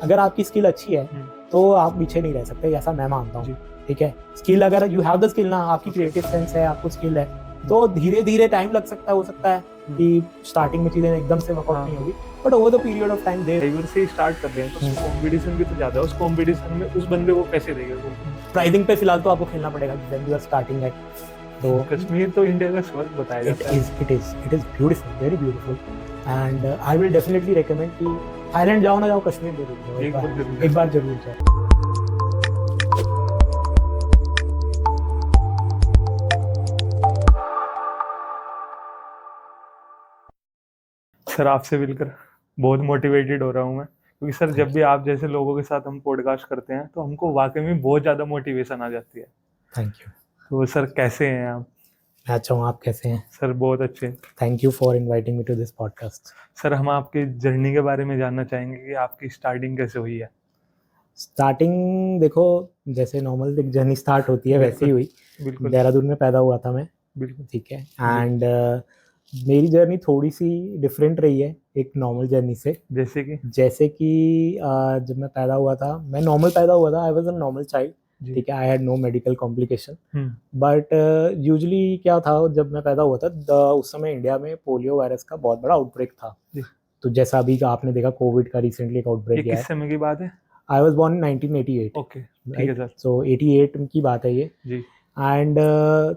अगर आपकी स्किल अच्छी है तो आप पीछे नहीं रह सकते, ऐसा मैं मानता हूँ। ठीक है, स्किल अगर यू हैव द स्किल ना, आपकी क्रिएटिव सेंस है, आपको स्किल है, तो धीरे धीरे टाइम लग सकता है, हो सकता है कि स्टार्टिंग में चीजें एकदम से वर्कआउट नहीं होगी, but over the period of time they driver से स्टार्ट कर रहे हैं तो कंपटीशन भी तो ज्यादा है, उस कंपटीशन में उस बंदे को कैसे देगा वो? प्राइसिंग पे फिलहाल तो आपको खेलना पड़ेगा when you are starting at. तो कश्मीर तो इंडिया का स्वर्ग बताया जाता है। It is beautiful, very beautiful, and I will definitely recommend कि थाईलैंड जाओ ना जाओ, कश्मीर जरूर जाओ, एक बार जरूर जाओ। सर आपसे मिलकर बहुत मोटिवेटेड हो रहा हूँ मैं, क्योंकि सर जब भी आप जैसे लोगों के साथ हम पॉडकास्ट करते हैं तो हमको वाकई में बहुत ज़्यादा मोटिवेशन आ जाती है। Thank you. तो सर कैसे हैं आप? मैं अच्छा हूँ, आप कैसे हैं? सर बहुत अच्छे। Thank you for inviting me to this podcast. Sir हम आपकी जर्नी के बारे में जानना चाहेंगे कि आपकी स्टार्टिंग कैसे हुई है। स्टार्टिंग देखो, जैसे नॉर्मल एक जर्नी स्टार्ट होती है वैसे ही हुई। बिल्कुल देहरादून में पैदा हुआ था मैं। बिल्कुल। ठीक है, एंड मेरी जर्नी थोड़ी सी डिफरेंट रही है एक नॉर्मल जर्नी से। जैसे कि जब मैं पैदा हुआ था, मैं नॉर्मल पैदा हुआ था, I was a normal child. ठीक है, I had no medical complication, but usually क्या था, जब मैं पैदा हुआ था उस समय इंडिया में पोलियो वायरस का बहुत बड़ा आउटब्रेक था। तो जैसा अभी आपने देखा कोविड का रिसेंटली एक आउटब्रेक किस समय की बात है? I was born in 1988। Okay, ठीक है सर। सो 88 की बात है ये जी। एंड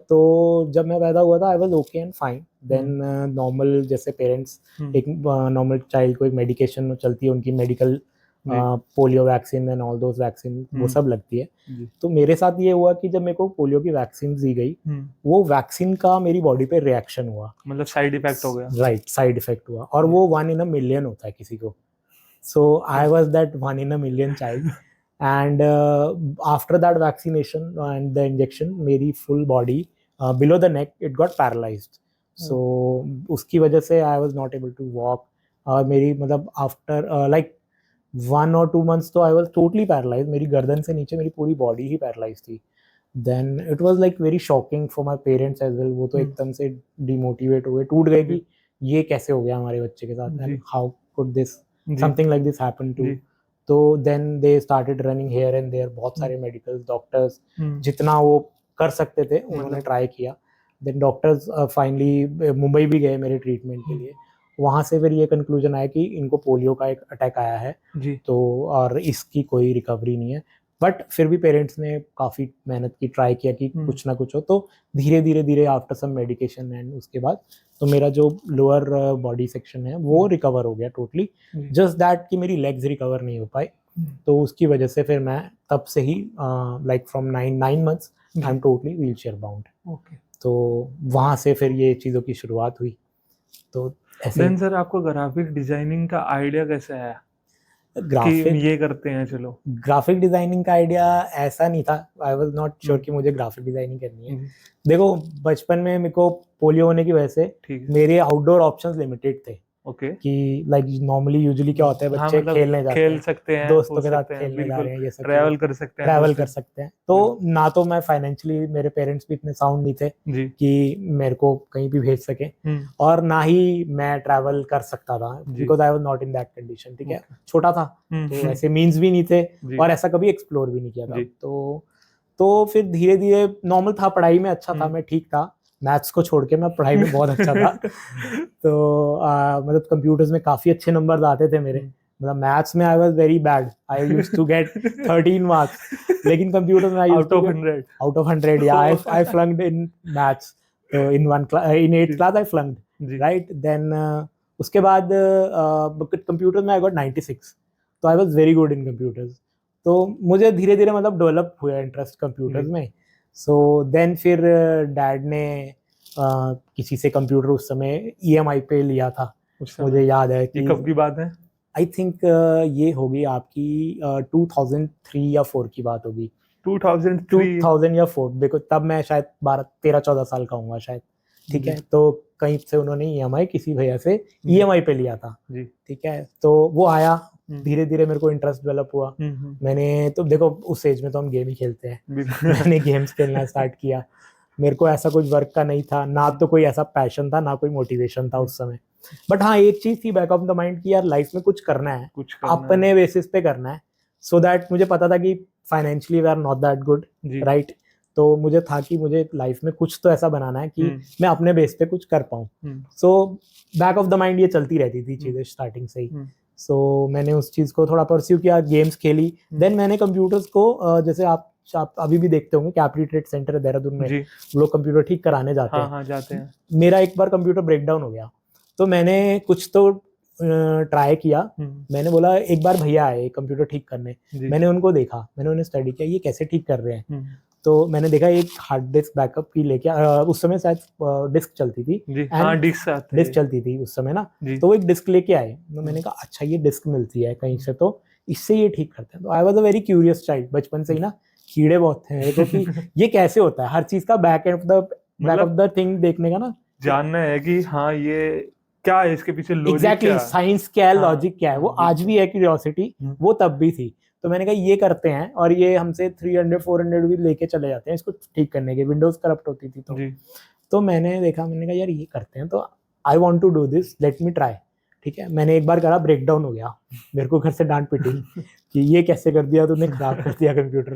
तो जब मैं पैदा हुआ था I was okay and fine. Then normal जैसे पेरेंट्स एक नॉर्मल चाइल्ड को एक मेडिकेशन चलती है उनकी, medical polio vaccine and all those vaccine, वो सब लगती है। तो मेरे साथ ये हुआ कि जब मेरे को पोलियो की वैक्सीन दी गई, वो वैक्सीन का मेरी बॉडी पे रिएक्शन हुआ, मतलब साइड इफेक्ट हो गया। राइट, साइड इफेक्ट हुआ, और वो 1 in a million होता है किसी को। So I was that 1 in a million child and after that vaccination and the injection, मेरी full body below the neck it got paralyzed. So उसकी वजह से I was not able to walk, और मेरी मतलब after like 1 or 2 months तो I was totally paralyzed, मेरी गर्दन से नीचे मेरी पूरी body ही paralyzed थी। Then it was like very shocking for my parents as well, वो तो एकदम से demotivate हो गए, टूट गए कि ये कैसे हो गया हमारे बच्चे के साथ, and how could this something like this happen to। तो then they started running here and there, बहुत सारे मेडिकल डॉक्टर्स जितना वो कर सकते थे उन्होंने ट्राई किया। देन डॉक्टर्स फाइनली मुंबई भी गए मेरे ट्रीटमेंट के लिए। वहाँ से फिर ये कंक्लूजन आया कि इनको पोलियो का एक अटैक आया है तो, और इसकी कोई रिकवरी नहीं है। बट फिर भी पेरेंट्स ने काफ़ी मेहनत की, ट्राई किया कि कुछ ना कुछ हो, तो धीरे धीरे धीरे आफ्टर सम मेडिकेशन एंड उसके बाद तो मेरा जो लोअर बॉडी सेक्शन है वो रिकवर हो गया टोटली। जस्ट दैट कि मेरी लेग्स रिकवर नहीं हो पाई, तो उसकी वजह से फिर मैं तब से ही like from 9 months I am totally wheelchair bound. तो वहाँ से फिर ये चीज़ों की शुरुआत हुई। तो ऐसे सर आपको ग्राफिक डिजाइनिंग का आइडिया कैसे आया? ग्राफिक ये करते हैं, चलो ग्राफिक डिजाइनिंग का आइडिया ऐसा नहीं था, आई वाज नॉट श्योर कि मुझे ग्राफिक डिजाइनिंग करनी है। देखो बचपन में मेरे को पोलियो होने की वजह से मेरे आउटडोर ऑप्शंस लिमिटेड थे। कि लाइक नॉर्मली यूजुअली क्या होता है, बच्चे मतलब खेलने जाते खेल सकते हैं, दोस्तों के साथ खेलने जा रहे हैं, ये सब ट्रैवल कर सकते हैं। तो ना तो मैं फाइनेंशियली, मेरे पेरेंट्स भी इतने साउंड नहीं थे कि मेरे को कहीं भी भेज सके, और ना ही मैं ट्रैवल कर सकता था, because I was not in that condition. ठीक है, छोटा था तो ऐसे मीन्स भी नहीं थे, और ऐसा कभी एक्सप्लोर भी नहीं किया था। तो फिर धीरे धीरे नॉर्मल था, पढ़ाई में अच्छा था, मैं ठीक था, मैथ्स को छोड़ के मैं पढ़ाई में बहुत अच्छा था। तो मतलब कंप्यूटर्स में काफ़ी अच्छे नंबर्स आते थे मेरे, मतलब मैथ्स में I was very bad, I used to get 13 marks, लेकिन कंप्यूटर्स में I used to get out of 100। या आई फ्लंक्ड इन मैथ्स, तो in 8th class I flunked, right. Then उसके बाद कंप्यूटर में आई गॉट 96, तो I was very good in computers. तो मुझे धीरे धीरे मतलब डेवलप हुआ इंटरेस्ट कंप्यूटर्स में। सो देन फिर डैड ने किसी से कंप्यूटर उस समय EMI पे लिया था, मुझे याद है कि कब की बात है, आई थिंक ये होगी आपकी 2003 या 4 की बात होगी, 2000 या 4, देखो तब मैं शायद 13-14 साल का हूँ शायद। ठीक है, तो कहीं से उन्होंने EMI किसी भैया से EMI पे लिया था। ठीक है, तो वो आया, धीरे धीरे मेरे को इंटरेस्ट डेवलप हुआ। मैंने तो देखो उस एज में तो हम गेम ही खेलते हैं, मैंने गेम्स खेलना स्टार्ट किया। मेरे को ऐसा कुछ वर्क का नहीं था, ना तो कोई ऐसा पैशन था, ना कोई मोटिवेशन था उस समय। बट हाँ एक चीज थी बैक ऑफ द माइंड कि यार लाइफ में कुछ करना है, कुछ करना है। अपने बेसिस पे करना है, सो दैट मुझे पता था कि financially we are not that good, जी राइट। तो मुझे था कि मुझे लाइफ में कुछ तो ऐसा बनाना है कि मैं अपने बेस पे कुछ कर पाऊँ। So back of the mind ये चलती रहती थी चीजें स्टार्टिंग से ही। सो मैंने उस चीज को थोड़ा परस्यू किया, गेम्स खेली। देन मैंने कंप्यूटर्स को जैसे आप अभी भी देखते होंगे कैप्री ट्रेड सेंटर है देहरादून में, जी लोग कंप्यूटर ठीक कराने जाते हाँ हैं। हाँ जाते हैं। मेरा एक बार कंप्यूटर ब्रेकडाउन हो गया, तो मैंने कुछ तो ट्राई किया। मैंने बोला एक बार भैया आए कंप्यूटर ठीक करने, जी मैंने उनको देखा, मैंने उन्हें स्टडी किया ये कैसे ठीक कर रहे हैं। तो मैंने देखा एक हार्ड डिस्क बैकअप की लेके उस समय शायद डिस्क चलती थी, जी हाँ डिस्क आते डिस्क हैं चलती थी उस समय ना, जी तो वो एक डिस्क लेके आए। तो मैंने कहा अच्छा ये डिस्क मिलती है कहीं से, तो इससे ये ठीक करते हैं। तो I was a very curious child, बचपन से ही ना कीड़े बहुत थे मेरे को कि ये कैसे होता है, हर चीज का बैक ऑफ द थिंग देखने का ना, जानना है कि हाँ ये क्या है, इसके पीछे लॉजिक एग्जैक्टली क्या है। साइंस क्या है, हाँ, लॉजिक क्या है, वो हाँ, आज भी है क्यूरियोसिटी, वो तब भी थी। तो मैंने कहा ये करते हैं, और ये हमसे 300-400 भी लेके चले जाते हैं इसको ठीक करने के, विंडोज करप्ट होती थी तो। जी तो मैंने देखा, मैंने कहा यार ये करते हैं, तो I want to do this, let me try. ठीक है, मैंने एक बार करा, ब्रेकडाउन हो गया, मेरे को घर से डांट पिटी कि ये कैसे कर दिया तूने, खराब कर दिया कंप्यूटर।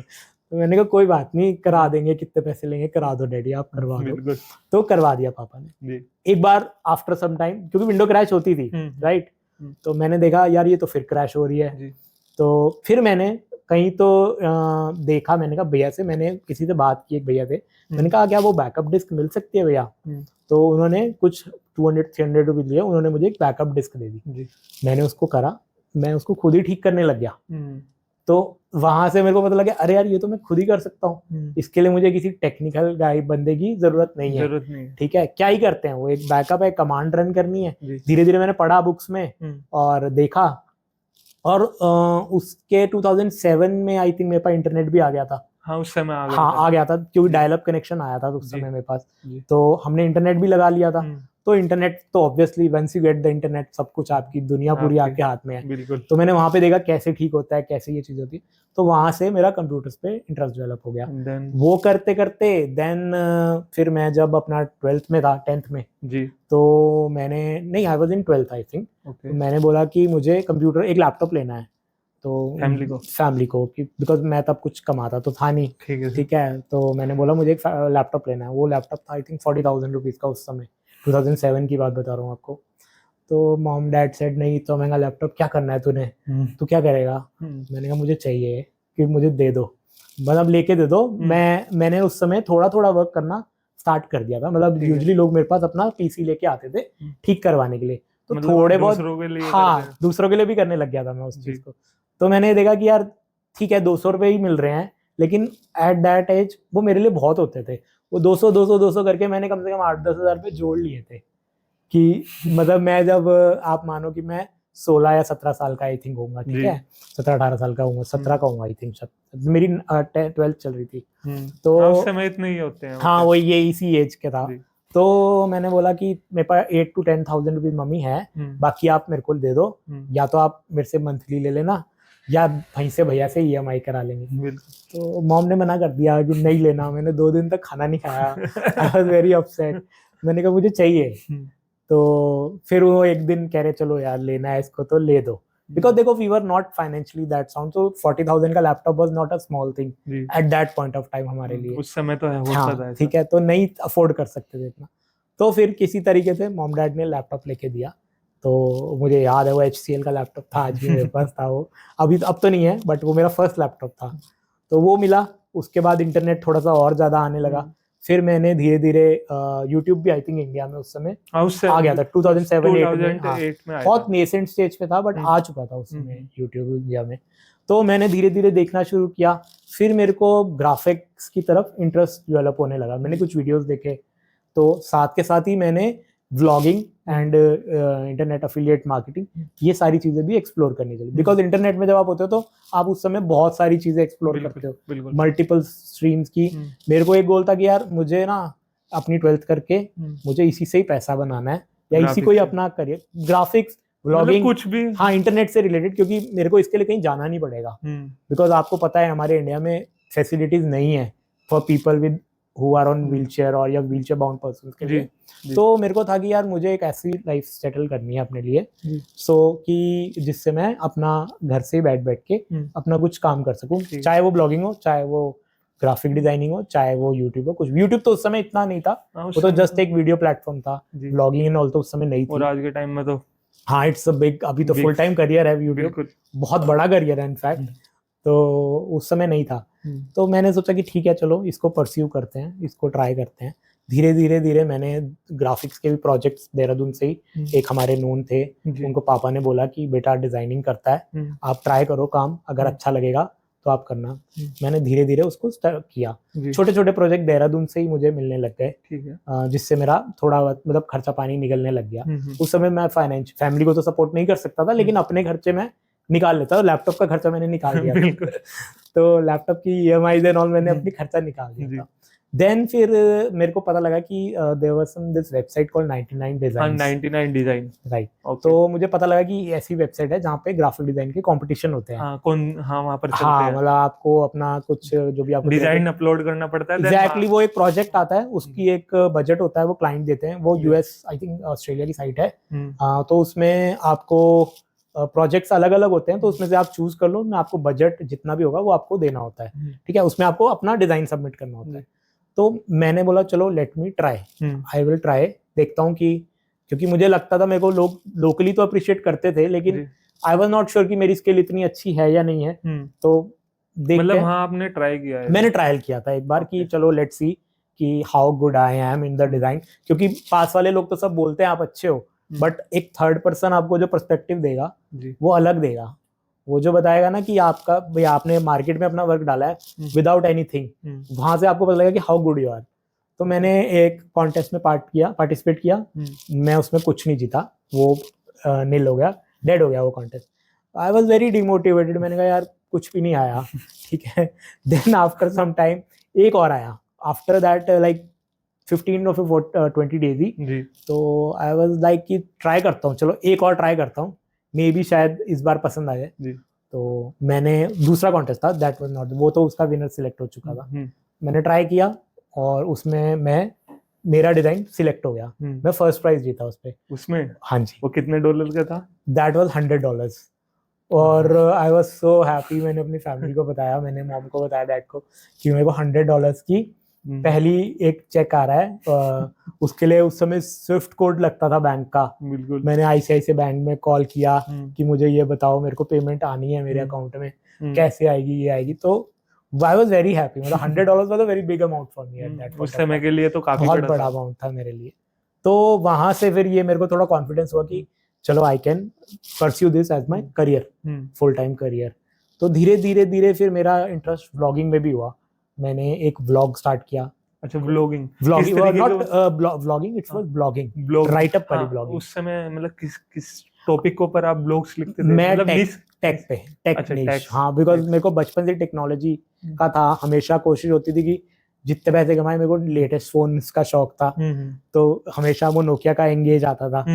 तो मैंने कहा कोई बात नहीं, करा देंगे, कितने पैसे लेंगे, करा दो डैडी आप, करवा दो। बिल्कुल तो करवा दिया पापा ने। जी एक बार आफ्टर सम टाइम, क्योंकि विंडो क्रैश होती थी, राइट, तो मैंने देखा यार ये तो फिर क्रैश हो रही है। जी तो फिर मैंने कहीं तो देखा, मैंने कहा भैया से, मैंने किसी से बात की, एक भैया थे, मैंने कहा क्या वो बैकअप डिस्क मिल सकती है भैया। तो उन्होंने कुछ 200-300 रुपये लिए, उन्होंने मुझे एक बैकअप डिस्क दे दी जी मैंने उसको करा, मैं उसको खुद ही ठीक करने लग गया। तो वहां से मेरे को पता लगा अरे यार ये तो मैं खुद ही कर सकता हूँ, इसके लिए मुझे किसी टेक्निकल गाय बंदे की जरूरत नहीं है। ठीक है, क्या ही करते हैं, वो एक बैकअप है, कमांड रन करनी है। धीरे धीरे मैंने पढ़ा बुक्स में और देखा, और उसके 2007 में आई थिंक मेरे पास इंटरनेट भी आ गया था। हाँ उस समय आ गया हाँ था। आ गया था, क्योंकि डायल अप कनेक्शन आया था उस समय मेरे पास, तो हमने इंटरनेट भी लगा लिया था। तो इंटरनेट तो obviously once you get the internet, सब कुछ आपकी दुनिया पूरी आपके हाथ में है। बिल्कुल। तो मैंने वहां पे देखा कैसे ठीक होता है, कैसे ये चीज होती है, तो वहां से मेरा कंप्यूटर्स पे इंटरेस्ट डेवलप हो गया। वो करते करते देन फिर मैं जब अपना 12th में था, 10th में जी, तो मैंने, नहीं I was in 12th I think, तो मैंने बोला कि मुझे कंप्यूटर, एक लैपटॉप लेना है, तो फैमिली को कि बिकॉज मैं तब कुछ कमाता तो था नहीं। ठीक है, तो मैंने बोला मुझे एक लैपटॉप लेना है। वो लैपटॉप था आई थिंक 40,000 रुपीज़ का उस समय, 2007 की बात बता रहा हूँ आपको। तो मॉम डैड सेड नहीं तो महंगा लैपटॉप क्या करना है तूने, तू क्या करेगा। मैंने कहा मुझे चाहिए कि मुझे दे दो, मतलब लेके दे दो। मैंने उस समय थोड़ा थोड़ा वर्क करना स्टार्ट कर दिया था, मतलब यूजुअली लोग मेरे पास अपना पीसी लेके आते थे ठीक करवाने के लिए, तो मतलब थोड़े बहुत हाँ दूसरों के लिए भी करने लग गया था मैं उस चीज को। तो मैंने देखा कि यार ठीक है 200 रुपये ही मिल रहे हैं, लेकिन एट दैट एज वो मेरे लिए बहुत होते थे। वो 200 करके मैंने कम से कम 8-10 हज़ार रुपये जोड़ लिए थे कि मतलब मैं जब, आप मानो कि मैं 16 या 17 साल का आई थिंक होऊंगा, ठीक है 17-18 साल का होऊंगा, 17 का होऊंगा आई थिंक, मेरी 12th चल रही थी। तो उस समय इतने ही होते हैं। हाँ वो ये इसी एज के था। तो मैंने बोला कि मेरे पास 8-10,000 रुपीज मम्मी है, बाकी आप मेरे को दे दो, या तो आप मेरे से मंथली ले लेना या वहीं से भैया से EMI करा लेंगे। तो मॉम ने मना कर दिया कि नहीं लेना। मैंने 2 दिन तक खाना नहीं खाया, आई वाज वेरी अपसेट। मैंने कहा मुझे चाहिए। तो फिर वो एक दिन कह रहे चलो यार लेना है इसको तो ले दो, बिकॉज देखो we were not financially that sound, so 40,000 का laptop was not a small thing at that point of time हमारे लिए, उस समय तो होता था। ठीक है, तो नहीं अफोर्ड कर सकते थे इतना। तो फिर किसी तरीके से मॉम डैड ने लैपटॉप लेके दिया। तो मुझे याद है वो HCL का लैपटॉप था, आज भी मेरे पास था वो, अभी अब तो नहीं है, बट वो मेरा फर्स्ट लैपटॉप था। तो वो मिला, उसके बाद इंटरनेट थोड़ा सा और ज्यादा आने लगा। फिर मैंने धीरे धीरे यूट्यूब भी आई थिंक इंडिया में उस समय आ गया था 2007-8 में, बहुत नेसेंट स्टेज पे था, बट आ चुका था उस समय यूट्यूब इंडिया में। तो मैंने धीरे धीरे देखना शुरू किया। फिर मेरे को ग्राफिक्स की तरफ इंटरेस्ट डेवलप होने लगा, मैंने कुछ वीडियोस देखे, तो साथ के साथ ही मैंने vlogging and internet affiliate marketing ये सारी चीजें भी एक्सप्लोर करनी चाहिए, बिकॉज इंटरनेट में जब आप होते हो तो आप उस समय बहुत सारी चीजें एक्सप्लोर करते हो, मल्टीपल स्ट्रीम्स की। मेरे को एक गोल था कि यार मुझे ना अपनी 12th करके मुझे इसी से ही पैसा बनाना है, या इसी को ही अपना करियर, ग्राफिक्स, व्लॉगिंग, कुछ भी, हाँ इंटरनेट से रिलेटेड, क्योंकि मेरे को इसके लिए कहीं जाना नहीं पड़ेगा, बिकॉज आपको पता है हमारे इंडिया में फैसिलिटीज नहीं है for people with who are on hmm. wheelchair और या wheelchair bound persons के जी, लिए। जी। तो मेरे को था कि यार मुझे एक ऐसी लाइफ सेटल करनी है अपने लिए, जी। सो कि जिससे मैं अपना घर से बैठ बैठ के अपना कुछ काम कर सकूं, ठीक। चाहे वो ब्लॉगिंग हो, चाहे वो ग्राफिक डिजाइनिंग हो, चाहे वो यूट्यूब हो। कुछ यूट्यूब तो उस समय इतना नहीं था, हाँ, उस वो तो समय जस्ट एक वीडियो प्लेटफॉर्म था, जी। ब्लॉगिंग एंड ऑल तो उस समय नहीं और थी। आज के टाइम में तो हाँ, इट्स अ बिग, अभी तो Big, फुल टाइम करियर है यूट्यूब, बिल्कुल। बहुत बड़ा करियर है इनफैक्ट। तो उस समय नहीं था, तो मैंने सोचा कि ठीक है चलो इसको परस्यू करते हैं, इसको ट्राई करते हैं। धीरे धीरे धीरे मैंने ग्राफिक्स के भी प्रोजेक्ट्स देहरादून से ही, एक हमारे नोन थे, जी। उनको पापा ने बोला कि बेटा डिजाइनिंग करता है, आप ट्राई करो काम, अगर अच्छा लगेगा तो आप करना। मैंने धीरे धीरे उसको स्टार्ट किया, जी। छोटे छोटे प्रोजेक्ट देहरादून से ही मुझे मिलने लग गए, ठीक है। जिससे मेरा थोड़ा मतलब खर्चा पानी निकलने लग गया। उस समय मैं फैमिली को तो सपोर्ट नहीं कर सकता था, लेकिन अपने खर्चे में निकाल लेता था। लैपटॉप का खर्चा मैंने निकाल दिया बिल्कुल। तो लैपटॉप की EMI एंड ऑल मैंने अपनी खर्चा निकाल जी। दिया था। देन फिर मेरे को पता लगा कि there was some this website called 99 हाँ, डिजाइन, 99 डिजाइन, राइट। ओके। तो मुझे पता लगा कि ऐसी वेबसाइट है जहाँ पे ग्राफिक डिजाइन के कंपटीशन होते हैं। हाँ, हाँ, वहाँ पर चलते हाँ, हैं, मतलब आपको अपना कुछ जो भी आपको डिजाइन अपलोड करना पड़ता है, एग्जैक्टली वो एक प्रोजेक्ट आता है, उसकी एक बजट होता है, वो क्लाइंट देते हैं, वो US आई थिंक ऑस्ट्रेलिया की साइट है। तो उसमें आपको प्रोजेक्ट्स अलग अलग होते हैं, तो उसमें से आप चूज कर लो, मैं आपको बजट जितना भी होगा वो आपको देना होता है, ठीक है। उसमें आपको अपना डिजाइन सबमिट करना होता है। तो मैंने बोला चलो late me try, I will try, देखता हूँ कि, क्योंकि मुझे लगता था मेरे को लोग लोकली तो अप्रिशिएट करते थे, लेकिन आई वाज नॉट श्योर कि मेरी स्किल इतनी अच्छी है या नहीं है। तो देखते मतलब हैं, हाँ, आपने ट्राई किया है? मैंने ट्रायल किया था एक बार कि चलो लेट्स सी कि how good I am in the design, क्योंकि पास वाले लोग तो सब बोलते हैं आप अच्छे हो, बट एक थर्ड पर्सन आपको जो पर्सपेक्टिव देगा वो अलग देगा। वो जो बताएगा ना कि आपका भाई आपने मार्केट में अपना वर्क डाला है विदाउट एनीथिंग, वहां से आपको पता लगेगा कि हाउ गुड यू आर। तो मैंने एक कॉन्टेस्ट में पार्टिसिपेट किया, मैं उसमें कुछ नहीं जीता, वो नील हो गया, डेड हो गया वो contest. I was very demotivated, मैंने कहा यार कुछ भी नहीं आया, ठीक है। देन आफ्टर सम टाइम एक और आया, आफ्टर दैट लाइक 15 और 20 डेज ही। तो आई वाज लाइक कि ट्राई करता हूँ, चलो एक और ट्राई करता हूँ, मे बी शायद इस बार पसंद आ जाए। तो मैंने दूसरा कॉन्टेस्ट था, दैट वाज नॉट, वो तो उसका विनर सिलेक्ट हो चुका था। मैंने ट्राई किया और उसमें मेरा डिजाइन सिलेक्ट हो गया, मैं फर्स्ट प्राइज जीता उसमें। हाँ जी। वो कितने डॉलर का था? दैट वाज $100 और आई वाज सो हैप्पी। मैंने अपनी फैमिली को बताया, मैंने मॉम को बताया, डैड को, कि मेरे को $100 की पहली एक चेक आ रहा है। उसके लिए उस समय स्विफ्ट कोड लगता था बैंक का। बिल्कुल। मैंने ICICI बैंक में कॉल किया कि मुझे ये बताओ, मेरे को पेमेंट आनी है मेरे अकाउंट में, कैसे आएगी, ये आएगी। तो आई वाज वेरी हैप्पी, मतलब $100 was a very big amount for me at that, उस समय के लिए तो काफी बहुत बड़ा अमाउंट था मेरे लिए। तो वहां से फिर ये मेरे को थोड़ा कॉन्फिडेंस हुआ कि चलो I can pursue this as my career, full time career. तो धीरे धीरे धीरे फिर मेरा इंटरेस्ट व्लॉगिंग में भी हुआ, मैंने एक व्लॉग स्टार्ट किया। अच्छा, vlogging not vlogging, it's was blogging, right up वाली ब्लॉगिंग। उस समय मतलब किस टॉपिक के ऊपर आप ब्लॉग्स लिखते थे? मैं मतलब टेक पे, टेक निश। हाँ, बिकॉज मेरे को बचपन से टेक्नोलॉजी का था, हमेशा कोशिश होती थी कि जितने पैसे कमाए, मेरे को लेटेस्ट फोन का शौक था, तो हमेशा वो नोकिया का एंगेज आता था।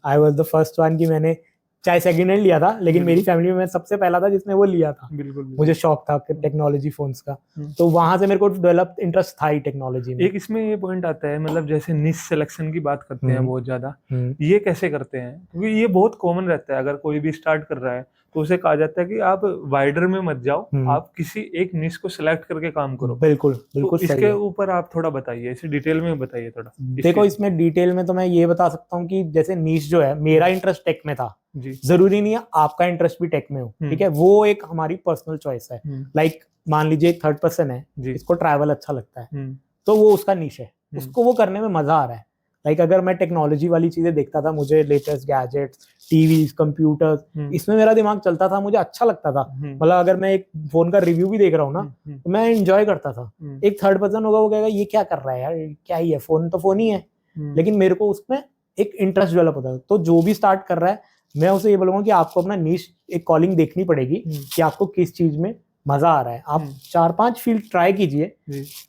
I was the first one कि मैंने चाहे सेकंड हैंड लिया था, लेकिन मेरी फैमिली में मैं सबसे पहला था जिसने वो लिया था। बिल्कुल। मुझे शौक था टेक्नोलॉजी फोन्स का, तो वहां से मेरे को डेवलप इंटरेस्ट था ही टेक्नोलॉजी में। एक इसमें ये पॉइंट आता है, मतलब जैसे निश सिलेक्शन की बात करते हैं बहुत ज्यादा, ये कैसे करते हैं? क्योंकि ये बहुत कॉमन रहता है, अगर कोई भी स्टार्ट कर रहा है तो उसे कहा जाता है कि आप वाइडर में मत जाओ, आप किसी एक निश को सिलेक्ट करके काम करो। बिल्कुल बिल्कुल। तो इसके ऊपर आप थोड़ा बताइए, इसे डिटेल में बताइए थोड़ा। देखो, इसमें डिटेल में तो मैं ये बता सकता हूँ कि जैसे निश जो है, मेरा इंटरेस्ट टेक में था, जरूरी नहीं है आपका इंटरेस्ट भी टेक में हो, ठीक है, वो एक हमारी पर्सनल चॉइस है। लाइक मान लीजिए एक थर्ड पर्सन है, इसको ट्रैवल अच्छा लगता है, तो वो उसका निश है, उसको वो करने में मजा आ रहा है। लाइक अगर मैं टेक्नोलॉजी वाली चीजें देखता था, मुझे लेटेस्ट गैजेट्स, टीवी, कंप्यूटर्स, इसमें मेरा दिमाग चलता था, मुझे अच्छा लगता था। मतलब अगर मैं एक फोन का रिव्यू भी देख रहा हूँ ना, तो मैं एंजॉय करता था। एक थर्ड पर्सन होगा, वो कहेगा ये क्या कर रहा है यार, क्या ही है, फोन तो फोन ही है, लेकिन मेरे को उसमें एक इंटरेस्ट डेवलप होता था। तो जो भी स्टार्ट कर रहा है, मैं उसे ये बोलूंगा कि आपको अपना निश, एक कॉलिंग देखनी पड़ेगी कि आपको किस चीज में मजा आ रहा है। आप 4-5 फील्ड ट्राई कीजिए,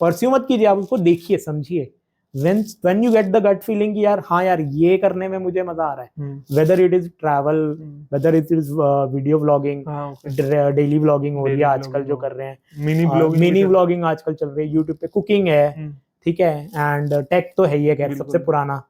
परस्यू मत कीजिए, आप उसको देखिए, समझिए। when you get the gut feeling कि यार हाँ यार ये करने में मुझे मजा आ रहा है, whether it is travel, whether it is video vlogging, daily vlogging हो रही है आजकल जो कर रहे हैं, मिनी व्लॉगिंग आजकल चल रही है, यूट्यूब पे कुकिंग है, ठीक है, एंड टेक तो है ही है, खैर सबसे बिल्कुल। पुराना।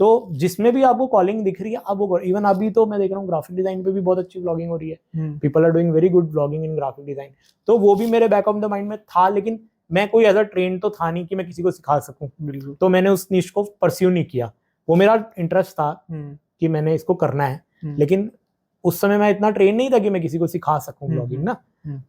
तो जिसमें भी आपको कॉलिंग दिख रही है आप वो करो। इवन अभी तो मैं देख रहा हूँ ग्राफिक डिजाइन पे भी बहुत अच्छी व्लॉगिंग हो रही है, people are doing very good vlogging in graphic design. तो वो भी मेरे बैक ऑफ द माइंड में था, लेकिन मैं कोई ऐसा ट्रेन तो था नहीं कि मैं किसी को सिखा सकूं, बिल्कुल। तो मैंने उस निश को परस्यू नहीं किया। वो मेरा इंटरेस्ट था कि मैंने इसको करना है, लेकिन उस समय मैं इतना ट्रेन नहीं था कि मैं किसी को सिखा सकूं ब्लॉगिंग ना।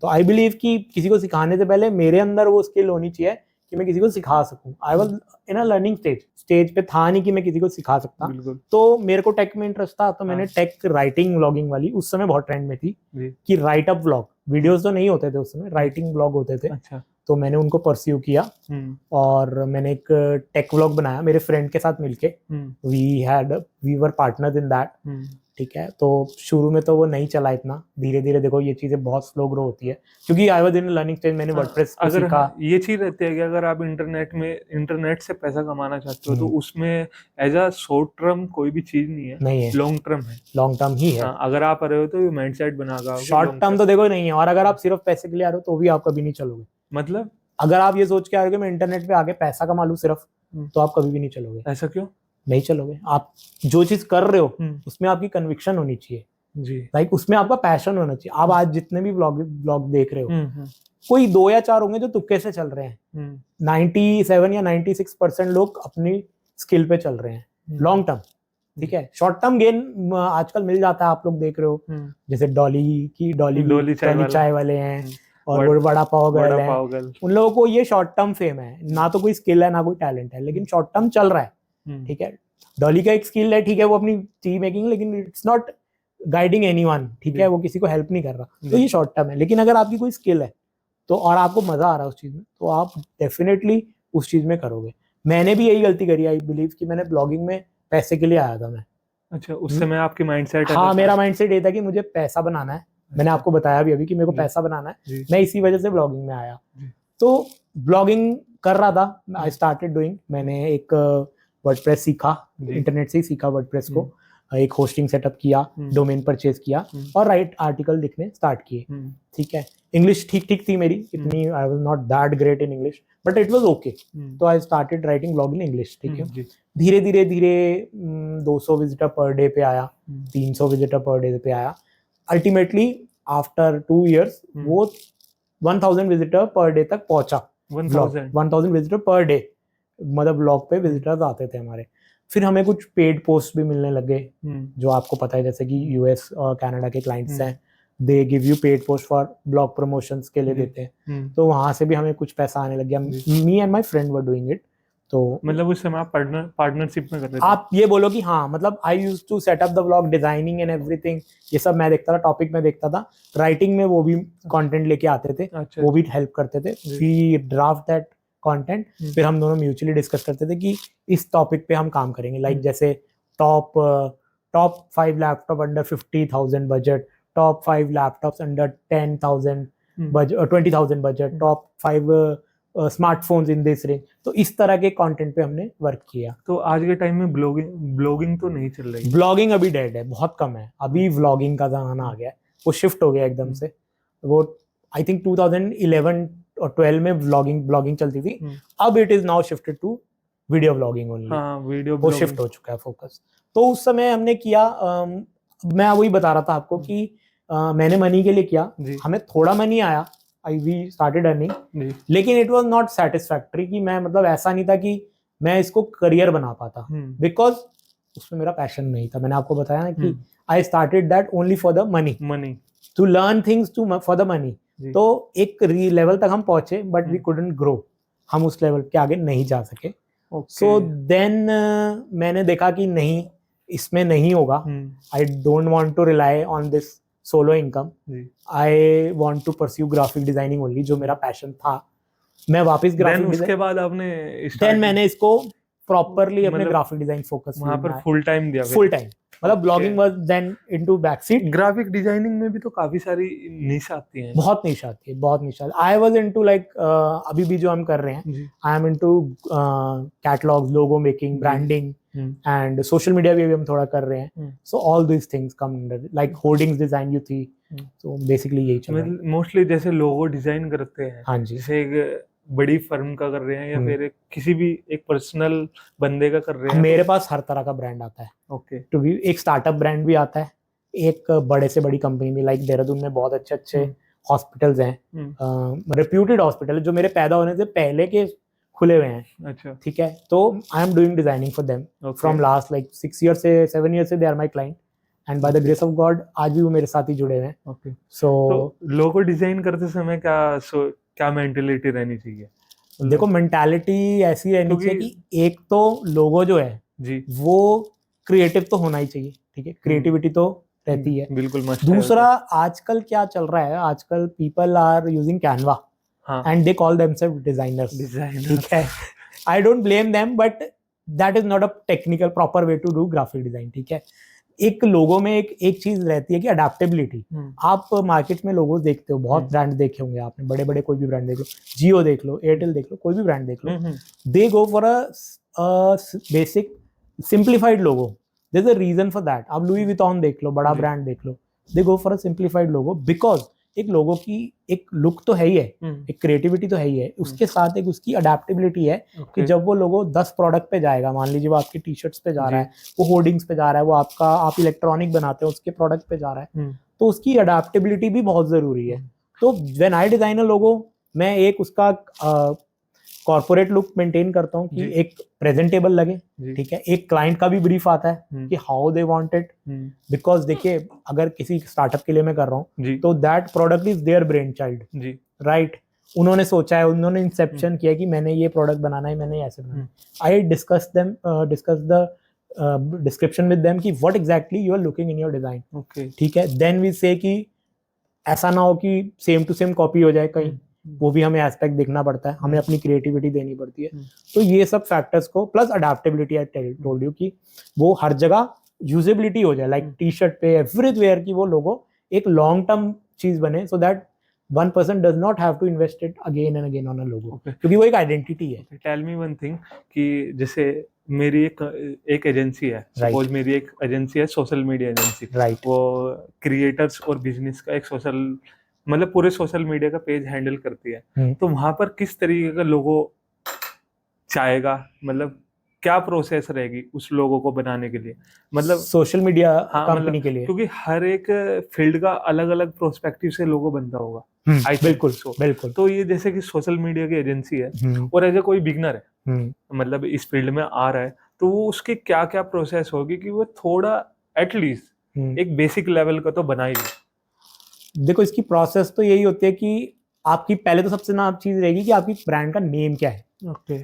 तो आई बिलीव कि किसी को सिखाने से पहले मेरे अंदर वो स्किल होनी चाहिए कि मैं किसी को सिखा सकूं। I was in a learning stage पे था नहीं कि मैं किसी को सिखा सकता। बिल्कुल। तो मेरे को टेक में इंटरेस्ट था, तो मैंने हाँ। टेक राइटिंग व्लॉगिंग वाली उस समय बहुत ट्रेंड में थी कि राइट अप व्लॉग, वीडियोस तो नहीं होते थे उस समय, राइटिंग व्लॉग होते थे। अच्छा। तो मैंने उनको परस्यू किया और मैंने एक टेक व्लॉग बनाया मेरे फ्रेंड के साथ मिलके। We were partners in that, ठीक है। तो शुरू में तो वो नहीं चला इतना, धीरे धीरे देखो ये चीजें बहुत स्लो ग्रो होती है, क्योंकि I was in learning stage. मैंने वर्डप्रेस को अगर सीखा। ये चीज रहती है कि अगर आप इंटरनेट से पैसा कमाना चाहते हो तो उसमें एज अ शॉर्ट टर्म कोई भी चीज नहीं है, लॉन्ग टर्म है, लॉन्ग टर्म ही है। अगर आप आ रहे हो तो ये माइंडसेट बनाकर शॉर्ट टर्म तो देखो नहीं है, और अगर आप सिर्फ पैसे के लिए आ रहे हो तो भी आप कभी नहीं चलोगे। मतलब अगर आप ये सोच के आ रहे हो कि मैं इंटरनेट पे आके पैसा कमा लूं सिर्फ, तो आप कभी भी नहीं चलोगे। ऐसा क्यों नहीं चलोगे? आप जो चीज कर रहे हो उसमें आपकी कन्विक्शन होनी चाहिए जी, लाइक उसमें आपका पैशन होना चाहिए। आप आज जितने भी ब्लॉग देख रहे हो, कोई 2 या 4 होंगे जो तुक्के से चल रहे हैं। 97 या 96% लोग अपनी स्किल पे चल रहे हैं लॉन्ग टर्म, ठीक है। शॉर्ट टर्म गेन आजकल मिल जाता है, आप लोग देख रहे हो, जैसे डॉली चाय वाले हैं और वो बड़ा पाव गर्ल है, उन लोगों को ये शॉर्ट टर्म फेम है, ना तो कोई स्किल है ना कोई टैलेंट है, लेकिन शॉर्ट टर्म चल रहा है, ठीक है। डॉली का एक स्किल है, ठीक है, वो अपनी टी मेकिंग, लेकिन इट्स नॉट गाइडिंग एनीवन, ठीक है, वो किसी को हेल्प नहीं कर रहा, तो ये शॉर्ट टर्म है। लेकिन अगर आपकी कोई स्किल है तो और आपको मजा आ रहा है उस चीज में, तो आप डेफिनेटली उस चीज में करोगे। मैंने भी यही गलती करी, आई बिलीव कि मैंने ब्लॉगिंग में पैसे के लिए आया था मैं। अच्छा, उस समय आपकी माइंडसेट? हाँ, मेरा माइंडसेट ये था कि मुझे पैसा बनाना है। मैंने आपको बताया भी अभी कि मेरे को पैसा बनाना है, मैं इसी वजह से ब्लॉगिंग में आया। तो ब्लॉगिंग कर रहा था, आई स्टार्टेड डूइंग। मैंने एक वर्डप्रेस सीखा, इंटरनेट से ही सीखा वर्डप्रेस को, एक होस्टिंग सेटअप किया, डोमेन परचेज किया और राइट आर्टिकल लिखने स्टार्ट किए, ठीक है। इंग्लिश ठीक ठीक थी मेरी, इतनी I was not that great in English, but it was okay. तो I started writing blog in English, ठीक है। धीरे धीरे धीरे 200 विजिटर पर डे पे आया, 300 विजिटर पर डे पे आया। अल्टीमेटली आफ्टर 2 years वो 1000 विजिटर पर डे तक पहुंचा। 1000 विजिटर पर डे, मतलब ब्लॉग पे विजिटर्स आते थे हमारे। फिर हमें कुछ पेड पोस्ट भी मिलने लगे, जो आपको पता है, जैसे कि यूएस और कनाडा के क्लाइंट्स हैं, they give you paid post for blog promotions के लिए देते हैं, तो वहां से भी हमें कुछ पैसा आने लग गया। Me and my friend were doing it. तो मतलब उस समय आप पार्टनरशिप में करते थे? आप ये बोलो कि हाँ, मतलब I used to set up the vlog, designing and everything, ये सब मैं देखता था, टॉपिक में देखता था, राइटिंग में वो भी कंटेंट लेके आते थे। अच्छा, वो भी हेल्प करते थे। वी ड्राफ्ट दैट कंटेंट, फिर हम दोनों म्यूचुअली डिस्कस करते थे कि इस टॉपिक पे हम काम करेंगे, लाइक जैसे top 5 laptop under 50,000 budget, top 5 laptops under 10,000 budget, 20,000 budget, top 5 smartphones in this range. तो इस तरह के कंटेंट पे हमने वर्क किया। तो आज के टाइम में ब्लॉगिंग तो नहीं चल रही? ब्लॉगिंग अभी डेड है, बहुत कम है। अभी व्लॉगिंग का जमाना आ गया है, वो शिफ्ट हो गया एकदम से। वो आई थिंक 2011 और 12 में ब्लॉगिंग चलती थी, अब it is now shifted to video blogging only. हाँ, वीडियो वो शिफ्ट हो चुका है फोकस। तो उस समय हमने किया, मैं वही बता रहा था आपको कि मैंने मनी के लिए किया, हमें थोड़ा मनी आया, वी स्टार्टेड अर्निंग, लेकिन इट वाज नॉट सेटिस्फैक्टरी। कि मैं, मतलब ऐसा नहीं था कि मैं इसको करियर बना पाता, बिकॉज उसमें मेरा पैशन नहीं था। मैंने आपको बताया ना कि I started that only for the money, to learn things for the money. तो एक लेवल तक हम पहुंचे, बट वी कुडंट ग्रो, हम उस लेवल के आगे नहीं जा सके। सो देन मैंने देखा कि नहीं, इसमें नहीं होगा। I don't want to rely on this solo income, I want to pursue graphic designing only, जो मेरा पैशन था। मैं वापस ग्राफिक, उसके बाद आपने देन मैंने इसको प्रॉपरली अपने ग्राफिक डिजाइन फोकस वहां पर फुल टाइम दिया। फुल टाइम, मतलब blogging was then into backseat. Graphic designing में भी तो काफी सारी निश आती हैं। बहुत निश आती है, बहुत निश आती है। आई वाज इनटू लाइक, अभी भी जो हम कर रहे हैं, I am into catalogues, logo making, branding and social media भी हम थोड़ा कर रहे हैं। So all this things come under, like hoardings design, you थी। तो बेसिकली यही चल रहा है मोस्टली। जैसे लोगो डिजाइन करते हैं, हाँ जी, जैसे बड़ी फर्म का कर रहे हैं या फिर किसी भी एक पर्सनल बंदे का कर रहे हैं? मेरे पास हर तरह का ब्रांड आता है। ओके। तो भी एक स्टार्टअप ब्रांड भी आता है, एक बड़े से बड़ी कंपनी भी, लाइक देहरादून में बहुत अच्छे अच्छे हॉस्पिटल्स हैं, रेप्यूटेड हॉस्पिटल जो मेरे पैदा होने से पहले के खुले हुए हैं। अच्छा। ठीक है, तो I am doing designing for them from last like 6 years से 7 years से they are my client, and by the grace of God आज भी वो मेरे साथ ही जुड़े हुए हैं। ओके। सो लोगो डिजाइन करते समय क्या मेंटेलिटी रहनी चाहिए? देखो, मेंटालिटी ऐसी रहनी चाहिए कि एक तो लोगो जो है जी वो क्रिएटिव तो होना ही चाहिए। ठीक है, क्रिएटिविटी तो रहती है, बिल्कुल मस्त। दूसरा आजकल क्या चल रहा है, आजकल people are using Canva and they call themselves designers. ठीक है, I don't blame them, but that is not a technical proper way to do graphic design. ठीक है, एक लोगो में एक चीज रहती है कि अडेप्टेबिलिटी। आप मार्केट में लोगोस देखते हो, बहुत ब्रांड देखे होंगे आपने, बड़े बड़े कोई भी ब्रांड देख लो, जियो देख लो, एयरटेल देख लो, कोई भी ब्रांड देख लो, they go for a basic simplified logo. There is a reason for that. आप लुई विटॉन देख लो, बड़ा ब्रांड देख लो, they go for a simplified logo because एक लोगो की एक लुक तो है ही है, एक क्रिएटिविटी तो है ही है, उसके साथ एक उसकी अडेप्टेबिलिटी है कि जब वो लोगो 10 प्रोडक्ट पे जाएगा, मान लीजिए वो आपकी टी शर्ट्स पे जा रहा है, वो होर्डिंग्स पे जा रहा है, वो आप इलेक्ट्रॉनिक बनाते हो उसके प्रोडक्ट पे जा रहा है, तो उसकी अडेप्टेबिलिटी भी बहुत जरूरी है। तो व्हेन आई डिजाइन अ लोगो, मैं एक उसका कॉर्पोरेट लुक मेंटेन करता हूँ कि एक प्रेजेंटेबल लगे। ठीक है, एक क्लाइंट का भी ब्रीफ आता है कि how they want it, because देखिए अगर किसी स्टार्टअप के लिए मैं कर रहा हूँ तो that product is their brain child, right. उन्होंने सोचा है, उन्होंने इंसेप्शन किया कि मैंने ये प्रोडक्ट बनाना है, मैंने ऐसे बनाना है। I discuss the description with them कि what exactly you are looking in your design. ठीक है, देन वी से कि ऐसा ना हो कि सेम टू सेम कॉपी हो जाए कहीं, वो भी हमें एस्पेक्ट देखना पड़ता है, हमें अपनी क्रिएटिविटी देनी पड़ती है। तो ये सब फैक्टर्स को plus adaptability, I told you कि वो हर जगह यूजेबिलिटी हो जाए, लाइक टी शर्ट पे एवरीवेयर की वो लोगो एक लॉन्ग टर्म चीज बने, so that one person does not have to invest it again and again on a logo, क्योंकि वो एक आइडेंटिटी है। टेल मी वन थिंग कि जैसे मेरी एक एजेंसी है, सपोज मेरी एक एजेंसी है, सोशल मीडिया एजेंसी, राइट। वो क्रिएटर्स और बिजनेस का एक सोशल, मतलब पूरे सोशल मीडिया का पेज हैंडल करती है। तो वहां पर किस तरीके का लोगो चाहेगा, मतलब क्या प्रोसेस रहेगी उस लोगो को बनाने के लिए, मतलब सोशल मीडिया कंपनी के लिए? क्योंकि हर एक फील्ड का अलग अलग प्रोस्पेक्टिव से लोगो बनता होगा। बिल्कुल बिल्कुल। तो ये जैसे कि सोशल मीडिया की एजेंसी है और एज ए कोई बिगनर है, मतलब इस फील्ड में आ रहा है, तो वो उसकी क्या क्या प्रोसेस होगी कि वो थोड़ा एटलीस्ट एक बेसिक लेवल का तो बना ही दे। देखो, इसकी प्रोसेस तो यही होती है कि आपकी पहले तो सबसे ना चीज रहेगी कि आपकी ब्रांड का नेम क्या है।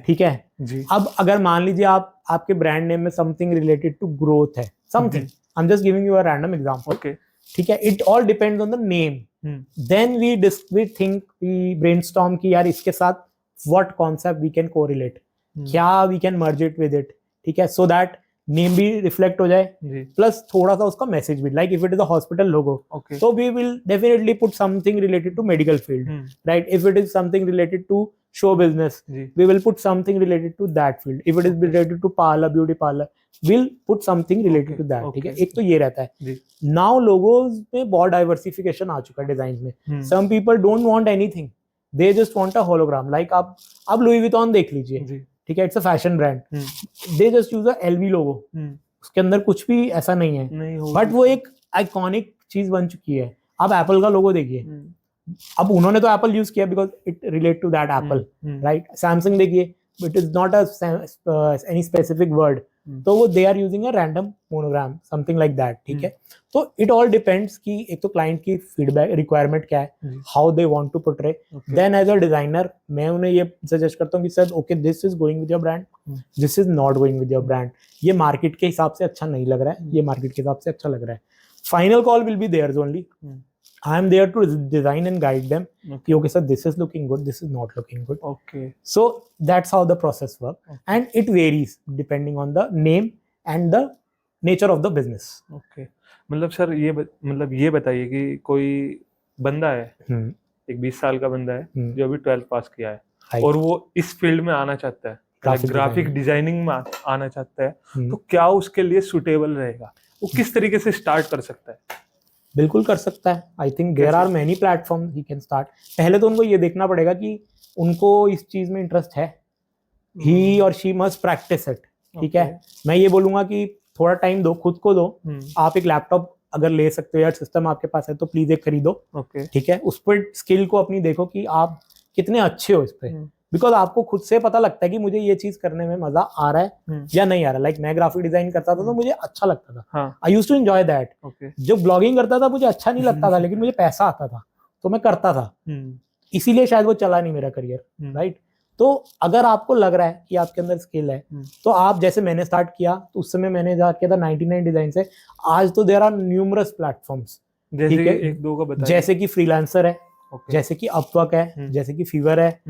ठीक है जी। अब अगर मान लीजिए आपके ब्रांड नेम में समथिंग रिलेटेड टू ग्रोथ है, something, I am just giving you a random example. ठीक है, it all depends on the name. Then we think, we brainstorm कि यार इसके साथ what concept we can correlate, क्या we can merge it with it. ठीक है, so that name भी रिफ्लेक्ट हो जाए, प्लस थोड़ा सा उसका मैसेज भी, like if it is a hospital logo, so we will definitely put something related to medical field, right? If it is something related to show business, we will put something related to that field. If it is related to parlor, beauty parlor, we'll put something related to that. ठीक है, एक तो ये रहता है। Now logos में बहुत diversification आ चुका है डिजाइन में। Some people don't want anything, they just want a hologram. Like आप Louis Vuitton देख लीजिए, ठीक है, it's a fashion brand, they just use a LV लोगो, उसके अंदर कुछ भी ऐसा नहीं है, बट वो एक आइकॉनिक चीज बन चुकी है। आप एप्पल का लोगो देखिए, अब उन्होंने तो एप्पल यूज किया because it relate to that Apple, right. Samsung देखिए, it is not any specific word, तो वो they are using a random monogram, something like that. ठीक है, तो इट ऑल डिपेंड्स कि एक तो क्लाइंट की फीडबैक रिक्वायरमेंट क्या है, how they want to portray. Then as a designer मैं उन्हें ये सजेस्ट करता हूँ कि sir okay, this is going with your brand, this is not going with your brand, ये मार्केट के हिसाब से अच्छा नहीं लग रहा है, ये मार्केट के हिसाब से अच्छा लग रहा है। Final call will be theirs only. I am there to design and guide them. Okay, sir, this is looking good, this is not looking good. Okay. So that's how the process works, and it varies depending on the name and the nature of the business. Okay. मतलब sir ये बताइए कि कोई बंदा है, एक 20 साल का बंदा है जो अभी 12th पास किया है और वो इस फील्ड में आना चाहता है, ग्राफिक डिजाइनिंग में आना चाहता है, तो क्या उसके लिए सुटेबल रहेगा, वो किस तरीके से स्टार्ट कर सकता है? बिल्कुल कर सकता है। I think there are many platform he can start. पहले तो उनको ये देखना पड़ेगा कि उनको इस चीज में इंटरेस्ट है, ही और शी मस्ट प्रैक्टिस इट। ठीक है, मैं ये बोलूंगा कि थोड़ा टाइम दो, खुद को दो। आप एक लैपटॉप अगर ले सकते हो या सिस्टम आपके पास है तो प्लीज एक खरीदो। ठीक है, उस पर स्किल को अपनी देखो कि आप कितने अच्छे हो इस पे, बिकॉज आपको खुद से पता लगता है कि मुझे ये चीज करने में मजा आ रहा है या नहीं आ रहा। लाइक मैं ग्राफिक डिजाइन करता था तो मुझे अच्छा लगता था, I used to enjoy that. जो ब्लॉगिंग करता था मुझे अच्छा नहीं लगता था, लेकिन मुझे पैसा आता था तो मैं करता था, इसीलिए शायद वो चला नहीं मेरा करियर, राइट। तो अगर आपको लग रहा है कि आपके अंदर स्किल है तो आप, जैसे मैंने स्टार्ट किया तो उस समय मैंने जा किया था 99 डिजाइन से। आज तो देयर आर न्यूमरस प्लेटफॉर्म्स, ठीक है, एक दो का बताइए। जैसे कि फ्रीलांसर है, जैसे कि अपवर्क है, जैसे कि फीवर है।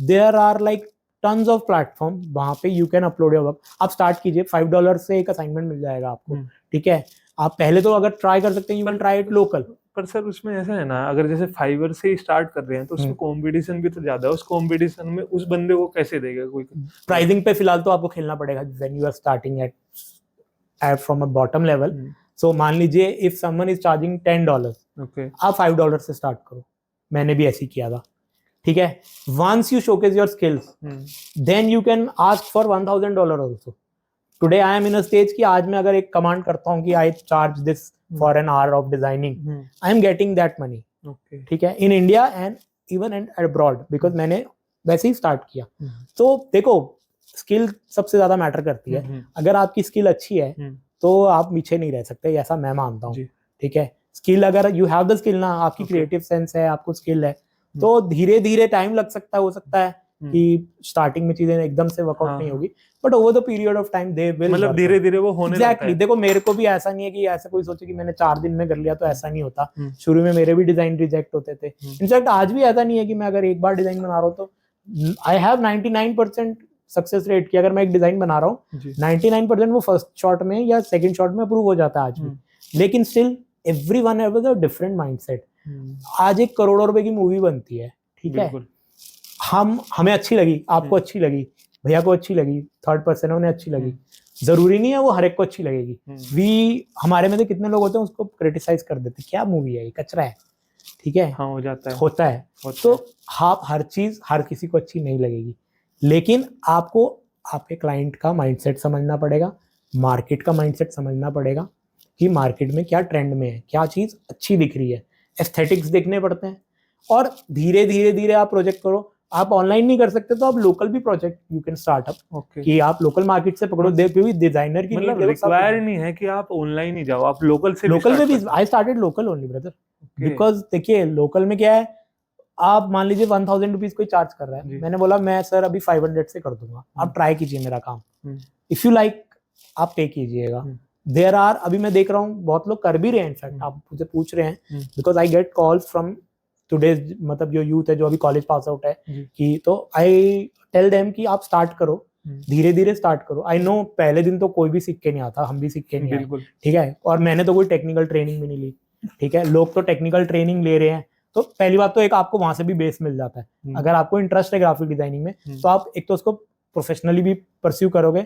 There are like tons of platform, वहां पे you can upload your work. आप स्टार्ट कीजिए, $5 से एक असाइनमेंट मिल जाएगा आपको। ठीक है, आप पहले तो अगर ट्राई कर सकते हैं, you can try it local. पर सर उसमें ऐसा है ना, अगर जैसे फाइवर से ही स्टार्ट कर रहे हैं तो उसमें कंपटीशन भी तो ज्यादा है। उस कंपटीशन में उस बंदे को कैसे देगा कोई? प्राइसिंग पे फिलहाल तो आपको खेलना पड़ेगा when you are starting at from a bottom level. So मान लीजिए इफ समवन इज चार्जिंग $10, आप $5 से स्टार्ट करो। मैंने भी ऐसे ही किया था। ठीक है, once you showcase your skills then you can ask for $1000 also. Today I am in a stage कि आज मैं अगर एक कमांड करता हूँ कि I charge this for an hour of designing, I am getting that money. ठीक है, in India and even and abroad, because मैंने वैसे ही स्टार्ट किया। तो देखो, स्किल सबसे ज्यादा मैटर करती है। अगर आपकी स्किल अच्छी है तो आप पीछे नहीं रह सकते, ऐसा मैं मानता हूँ। ठीक है, स्किल अगर यू हैव द स्किल ना, आपकी क्रिएटिव सेंस है, आपको स्किल है, तो धीरे धीरे टाइम लग सकता है, हो सकता है कि स्टार्टिंग में चीजें एकदम से वर्कआउट नहीं होगी, but over the period of time they will, मतलब धीरे धीरे वो होने लगता है। देखो मेरे को भी ऐसा नहीं है कि ऐसा कोई सोचे कि मैंने 4 दिन में कर लिया, तो ऐसा नहीं होता। शुरू में मेरे भी डिजाइन रिजेक्ट होते थे। इनफैक्ट आज भी ऐसा नहीं है कि मैं अगर एक बार डिजाइन बना रहा हूँ तो आई हैव 99% सक्सेस रेट की। अगर मैं एक डिजाइन बना रहा हूँ 99% वो फर्स्ट शॉट में या सेकंड शॉट में अप्रूव हो जाता है आज भी। लेकिन still everyone have a different mindset. आज 1 करोड़ रुपए की मूवी बनती है, ठीक है, हमें अच्छी लगी, आपको अच्छी लगी, भैया को अच्छी लगी, थर्ड पर्सन उन्हें अच्छी लगी, जरूरी नहीं है वो हर एक को अच्छी लगेगी। हमारे में से कितने लोग होते हैं उसको क्रिटिसाइज कर देते, क्या मूवी है ये, कचरा है। ठीक है, हाँ, हो जाता है, होता है। तो आप हर चीज हर किसी को अच्छी नहीं लगेगी, लेकिन आपको आपके क्लाइंट का माइंडसेट समझना पड़ेगा, मार्केट का माइंडसेट समझना पड़ेगा कि मार्केट में क्या ट्रेंड में है, क्या चीज अच्छी दिख रही है, एस्थेटिक्स देखने पड़ते हैं। और धीरे धीरे धीरे आप प्रोजेक्ट करो। आप ऑनलाइन नहीं कर सकते तो आप लोकल भी project you can start up, कि आप लोकल मार्केट से पकड़ो। देखो डिजाइनर की मतलब रिक्वायर नहीं है कि आप ऑनलाइन ही जाओ, आप लोकल से लोकल में भी। I started local only brother, because देखिए लोकल में क्या है, आप मान लीजिए 1000 रुपीज कोई चार्ज कर रहा है, मैंने बोला मैं सर अभी 500 से कर दूंगा, आप ट्राई कीजिए मेरा काम, इफ यू लाइक आप पे कीजिएगा। देयर आर, अभी मैं देख रहा हूँ बहुत लोग कर भी रहे हैं, इनफैक्ट आप मुझे पूछ रहे हैं, because I get calls from today's, मतलब जो यूथ है जो अभी कॉलेज पास आउट है, कि तो आई टेल देम कि आप स्टार्ट करो, धीरे धीरे स्टार्ट करो। आई नो पहले दिन तो कोई भी सीख के नहीं आता, हम भी सीख के नहीं आए, ठीक है, और मैंने तो कोई टेक्निकल ट्रेनिंग भी नहीं ली। ठीक है, लोग तो टेक्निकल ट्रेनिंग ले रहे हैं, तो पहली बात तो एक आपको वहां से भी बेस मिल जाता है। अगर आपको इंटरेस्ट है ग्राफिक डिजाइनिंग में तो आप एक तो उसको प्रोफेशनली भी परस्यू करोगे,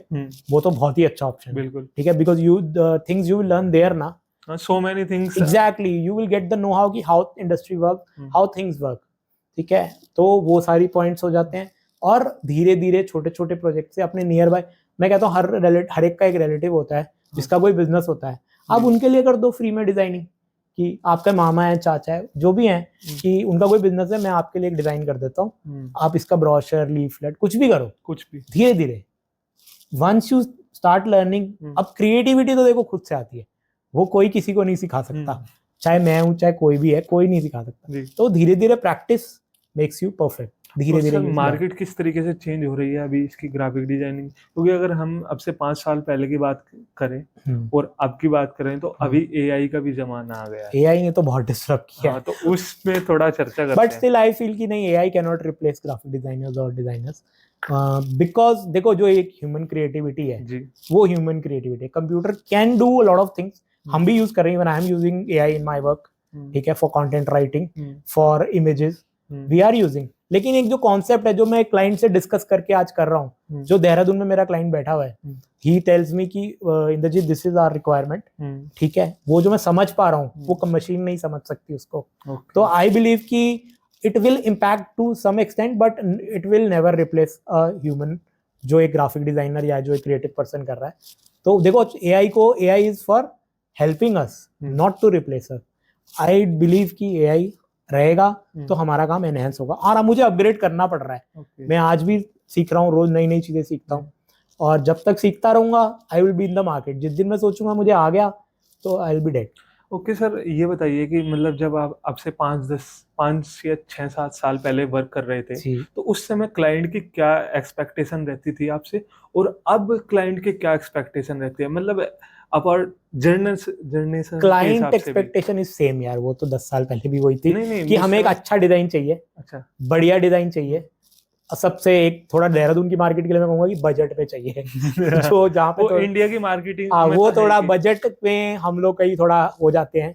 वो तो बहुत ही अच्छा ऑप्शन है। ठीक है, because you things you will learn there ना, so many things, exactly you will get the know how कि how industry work, how things work। ठीक है, तो वो सारी पॉइंट्स हो जाते हैं। और धीरे धीरे छोटे छोटे प्रोजेक्ट से अपने नियर बाय, मैं कहता हूँ हर एक का एक रिलेटिव होता है जिसका कोई बिजनेस होता है, आप उनके लिए कर दो फ्री में डिजाइनिंग, कि आपका मामा है, चाचा है, जो भी है, कि उनका कोई बिजनेस है, मैं आपके लिए एक डिजाइन कर देता हूँ, आप इसका ब्रोशर, लीफलेट, कुछ भी करो, कुछ भी धीरे धीरे। वंस यू स्टार्ट लर्निंग, अब क्रिएटिविटी तो देखो खुद से आती है, वो कोई किसी को नहीं सिखा सकता, चाहे मैं हूं चाहे कोई भी है, कोई नहीं सिखा सकता। तो धीरे धीरे प्रैक्टिस मेक्स यू परफेक्ट। धीरे धीरे मार्केट किस तरीके से चेंज हो रही है अभी इसकी ग्राफिक डिजाइनिंग, क्योंकि अगर हम अब से 5 साल पहले की बात करें और अब की बात करें तो अभी एआई का भी जमाना आ गया है। एआई ने तो बहुत डिस्टर्ब किया, तो उसमें थोड़ा चर्चा करते हैं। बट स्टिल आई फील कि नहीं, AI can not replace graphic designers और डिजाइनर्स, बिकॉज देखो जो एक ह्यूमन क्रिएटिविटी है वो ह्यूमन क्रिएटिविटी है। Computer can do a lot of things, हम भी यूज कर रहे हैं, I am using AI in my work, ठीक है, for content writing, for images we are using, लेकिन एक जो कॉन्सेप्ट है जो मैं क्लाइंट से डिस्कस करके आज कर रहा हूँ, जो देहरादून में मेरा क्लाइंट बैठा हुआ है, ही टेल्स मी कि Indrajit this is our requirement, ठीक है, वो जो मैं समझ पा रहा हूँ वो मशीन नहीं समझ सकती उसको। तो आई बिलीव कि it will impact to some extent but it will never replace a human, जो एक ग्राफिक डिजाइनर या जो एक क्रिएटिव पर्सन कर रहा है। तो देखो AI is for helping us, not to replace us. I believe कि एआई रहेगा तो हमारा काम एनहेंस होगा, और अब मुझे अपग्रेड करना पड़ रहा है। मैं आज भी सीख रहा हूँ, रोज नई नई चीजें सीखता हूँ, और जब तक सीखता रहूंगा आई will be in the market. जिस दिन मैं सोचूंगा मुझे आ गया तो I will B dead. Okay sir, ये बताइए कि मतलब जब आप अब से 5 या 6-7 साल पहले वर्क कर रहे थे, तो उस समय क्लाइंट की क्या एक्सपेक्टेशन रहती थी आपसे, और अब क्लाइंट की क्या एक्सपेक्टेशन रहती है, मतलब apart generation client expectation is same यार, वो तो 10 साल पहले भी वही थी। नहीं, कि हमें एक अच्छा डिजाइन चाहिए, अच्छा बढ़िया डिजाइन चाहिए, सबसे एक थोड़ा देहरादून की मार्केट के लिए मैं कहूंगा कि बजट पे चाहिए। जो जहाँ पे तो इंडिया की मार्केटिंग वो थोड़ा बजट में हम लोग कहीं थोड़ा हो जाते हैं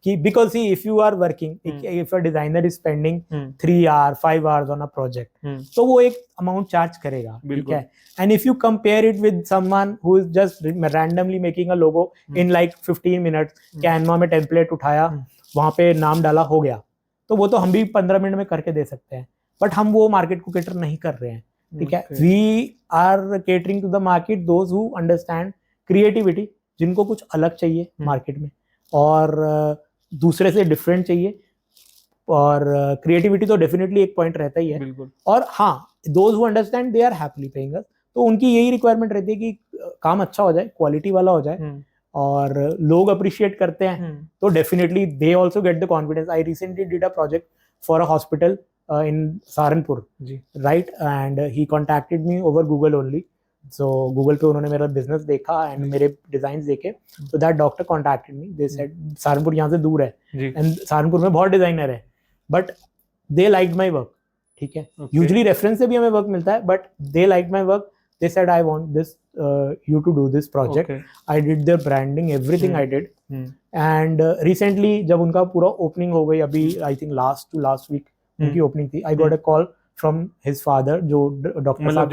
कि because see if you are working, if a designer is spending 3 hour 5 hours on a project, तो वो एक अमाउंट चार्ज करेगा, ठीक है। And if you compare it with someone who is just randomly making a logo in like 15 minutes, Canva में template उठाया, वहां पे नाम डाला, हो गया, तो वो तो हम भी 15 मिनट में करके दे सकते हैं, बट हम वो मार्केट को कैटर नहीं कर रहे हैं, ठीक है। We are catering to the market those who understand creativity, जिनको कुछ अलग चाहिए मार्केट में, और दूसरे से डिफरेंट चाहिए, और क्रिएटिविटी तो डेफिनेटली एक पॉइंट रहता ही है, और हाँ, those who understand they are happily paying us. तो उनकी यही रिक्वायरमेंट रहती है कि काम अच्छा हो जाए, क्वालिटी वाला हो जाए, और लोग अप्रिशिएट करते हैं, तो definitely they also get the confidence. I recently did a project for a hospital in Saharanpur, right, and he contacted me over Google only. So Google पे उन्होंने मेरा बिजनेस देखा एंड मेरे डिजाइन देखे, तो that doctor contacted me, they said Saharanpur यहाँ से दूर है एंड सहारनपुर में बहुत डिजाइनर है, but they liked my work, ठीक है। यूजुअली रेफरेंस से भी हमें वर्क मिलता है, but they liked my work, they said I want this you to do this project. I did their branding, everything I did, and recently जब उनका पूरा ओपनिंग हो गई, अभी आई थिंक लास्ट वीक उनकी ओपनिंग थी, I got a call from his father, जो doctor साहब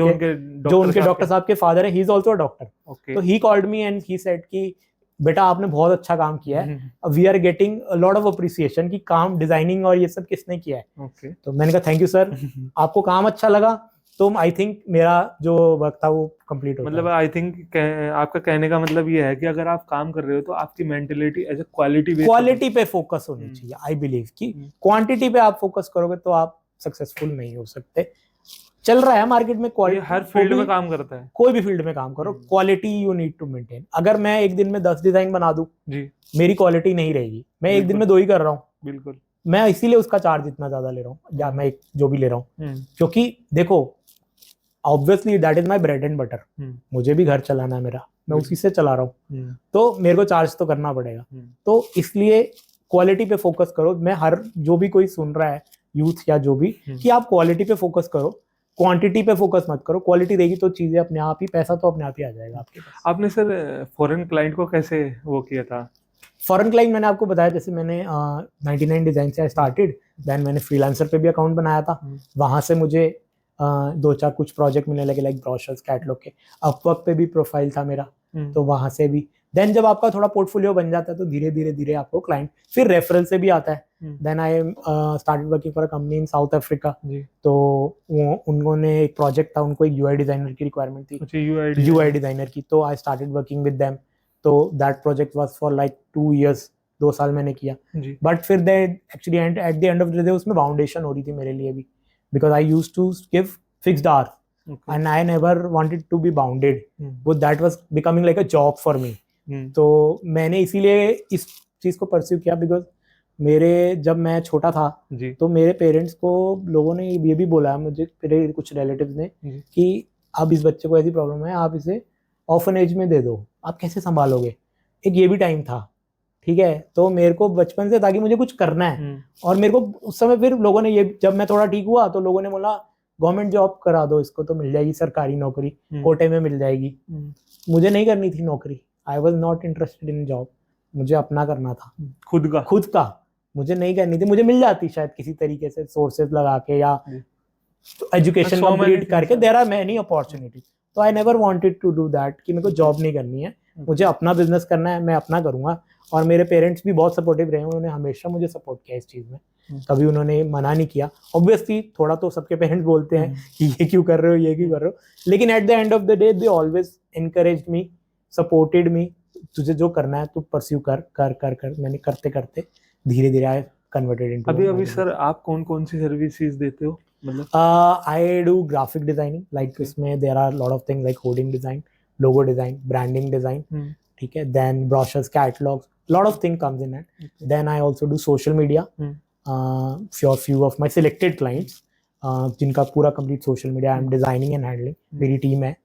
जो उनके डॉक्टर साहब के फादर है, he is also a doctor. तो he called me and he said कि बेटा आपने बहुत अच्छा काम किया है, we are getting a lot of appreciation कि काम डिजाइनिंग और ये सब किसने किया है। तो मैंने कहा थैंक यू सर, आपको काम अच्छा लगा, तो आई थिंक मेरा जो वर्क था वो कंप्लीट हो गया। मतलब आई थिंक आपका कहने का मतलब ये है कि अगर आप काम कर रहे हो तो आपकी मेंटेलिटी एज ए क्वालिटी पे फोकस होनी चाहिए। आई बिलीव कि क्वांटिटी पे आप फोकस करोगे तो आप सक्सेसफुल नहीं हो सकते। चल रहा है मार्केट में क्वालिटी, हर फील्ड में काम करता है, कोई भी फील्ड में काम करो, quality you need to maintain. अगर मैं एक दिन में 10 डिजाइन बना दूं, मेरी क्वालिटी नहीं रहेगी। मैं एक दिन में 2 ही कर रहा हूँ, बिल्कुल, मैं इसीलिए उसका चार्ज इतना ज्यादा ले रहा हूँ, या मैं जो भी ले रहा हूँ, क्योंकि देखो obviously that is my bread and butter, मुझे भी घर चलाना है मेरा, मैं उसी से चला रहा हूँ, तो मेरे को चार्ज तो करना पड़ेगा। तो इसलिए क्वालिटी पे फोकस करो। मैं हर जो भी कोई सुन रहा है, यूथ या जो भी, कि आप क्वालिटी पे फोकस करो, क्वांटिटी पे फोकस मत करो। क्वालिटी रहेगी तो चीजें अपने आप ही, पैसा तो अपने आप ही आ जाएगा आपके पास। आपने सर फॉरेन क्लाइंट को कैसे वो किया था? फॉरेन क्लाइंट मैंने आपको बताया, जैसे मैंने 99 डिजाइन से स्टार्टेड, देन मैंने फ्रीलांसर पे भी अकाउंट बनाया था, वहां से मुझे 2-4 कुछ प्रोजेक्ट मिलने लगे, लाइक ब्रोशर्स, कैटलॉग के। अपवर्क पे भी प्रोफाइल था मेरा, तो वहां से भी। देन जब आपका थोड़ा पोर्टफोलियो बन जाता है तो धीरे धीरे आपको क्लाइंट फिर रेफरल से भी आता है। Then I started working for a company in South Africa, तो उन्होंने एक प्रोजेक्ट था, उनको एक यूआई डिजाइनर की रिक्वायरमेंट थी, यूआई डिजाइनर की, तो I started working with them. तो that project was for like 2 years, 2 साल मैंने किया। बट फिर they actually at the end of the day उसमें फाउंडेशन हो रही थी मेरे लिए भी, because I used to give fixed hours, and I never wanted to be bounded, but that was becoming like a job for me. तो मैंने इसीलिए इस चीज को परस्यू किया, बिकॉज मेरे जब मैं छोटा था तो मेरे पेरेंट्स को लोगों ने ये भी बोला मुझे, मेरे कुछ रिलेटिव्स ने, कि अब इस बच्चे को ऐसी प्रॉब्लम है, आप इसे ऑर्फनेज में दे दो, आप कैसे संभालोगे। एक ये भी टाइम था, ठीक है। तो मेरे को बचपन से था कि मुझे कुछ करना है, और मेरे को उस समय फिर लोगों ने ये, जब मैं थोड़ा ठीक हुआ तो लोगों ने बोला गवर्नमेंट जॉब करा दो इसको, तो मिल जाएगी सरकारी नौकरी, कोटे में मिल जाएगी। मुझे नहीं करनी थी नौकरी, I was not interested in job, मुझे अपना करना था, खुद का मुझे नहीं करनी थी। मुझे मिल जाती शायद किसी तरीके से सोर्सेज लगा के, या एजुकेशन 100 कंप्लीट मैंने करके समझा। There are many opportunities. तो I never wanted to do that कि मेरे को जॉब नहीं करनी है, मुझे अपना बिजनेस करना है, मैं अपना करूंगा। और मेरे पेरेंट्स भी बहुत सपोर्टिव रहे, उन्होंने हमेशा मुझे सपोर्ट किया इस चीज में, कभी उन्होंने मना नहीं किया। ऑब्वियसली थोड़ा तो सबके पेरेंट्स बोलते हैं कि ये क्यों कर रहे हो, ये क्यों कर रहे हो, लेकिन eight the end of the day they always encouraged me, supported me, तुझे जो करना है तू परस्यू कर कर कर कर। मैंने करते करते धीरे धीरे आई कन्वर्टेड इनटू। अभी सर आप कौन कौन सी सर्विसेज देते हो मतलब? I do graphic designing, like इसमें there are lot of things like hoarding design, logo design, branding design, ठीक है, then brochures, catalogues, lot of things comes in it. Then I also do social media for few of my selected clients, जिनका पूरा complete social media I'm designing and handling, मेरी team है.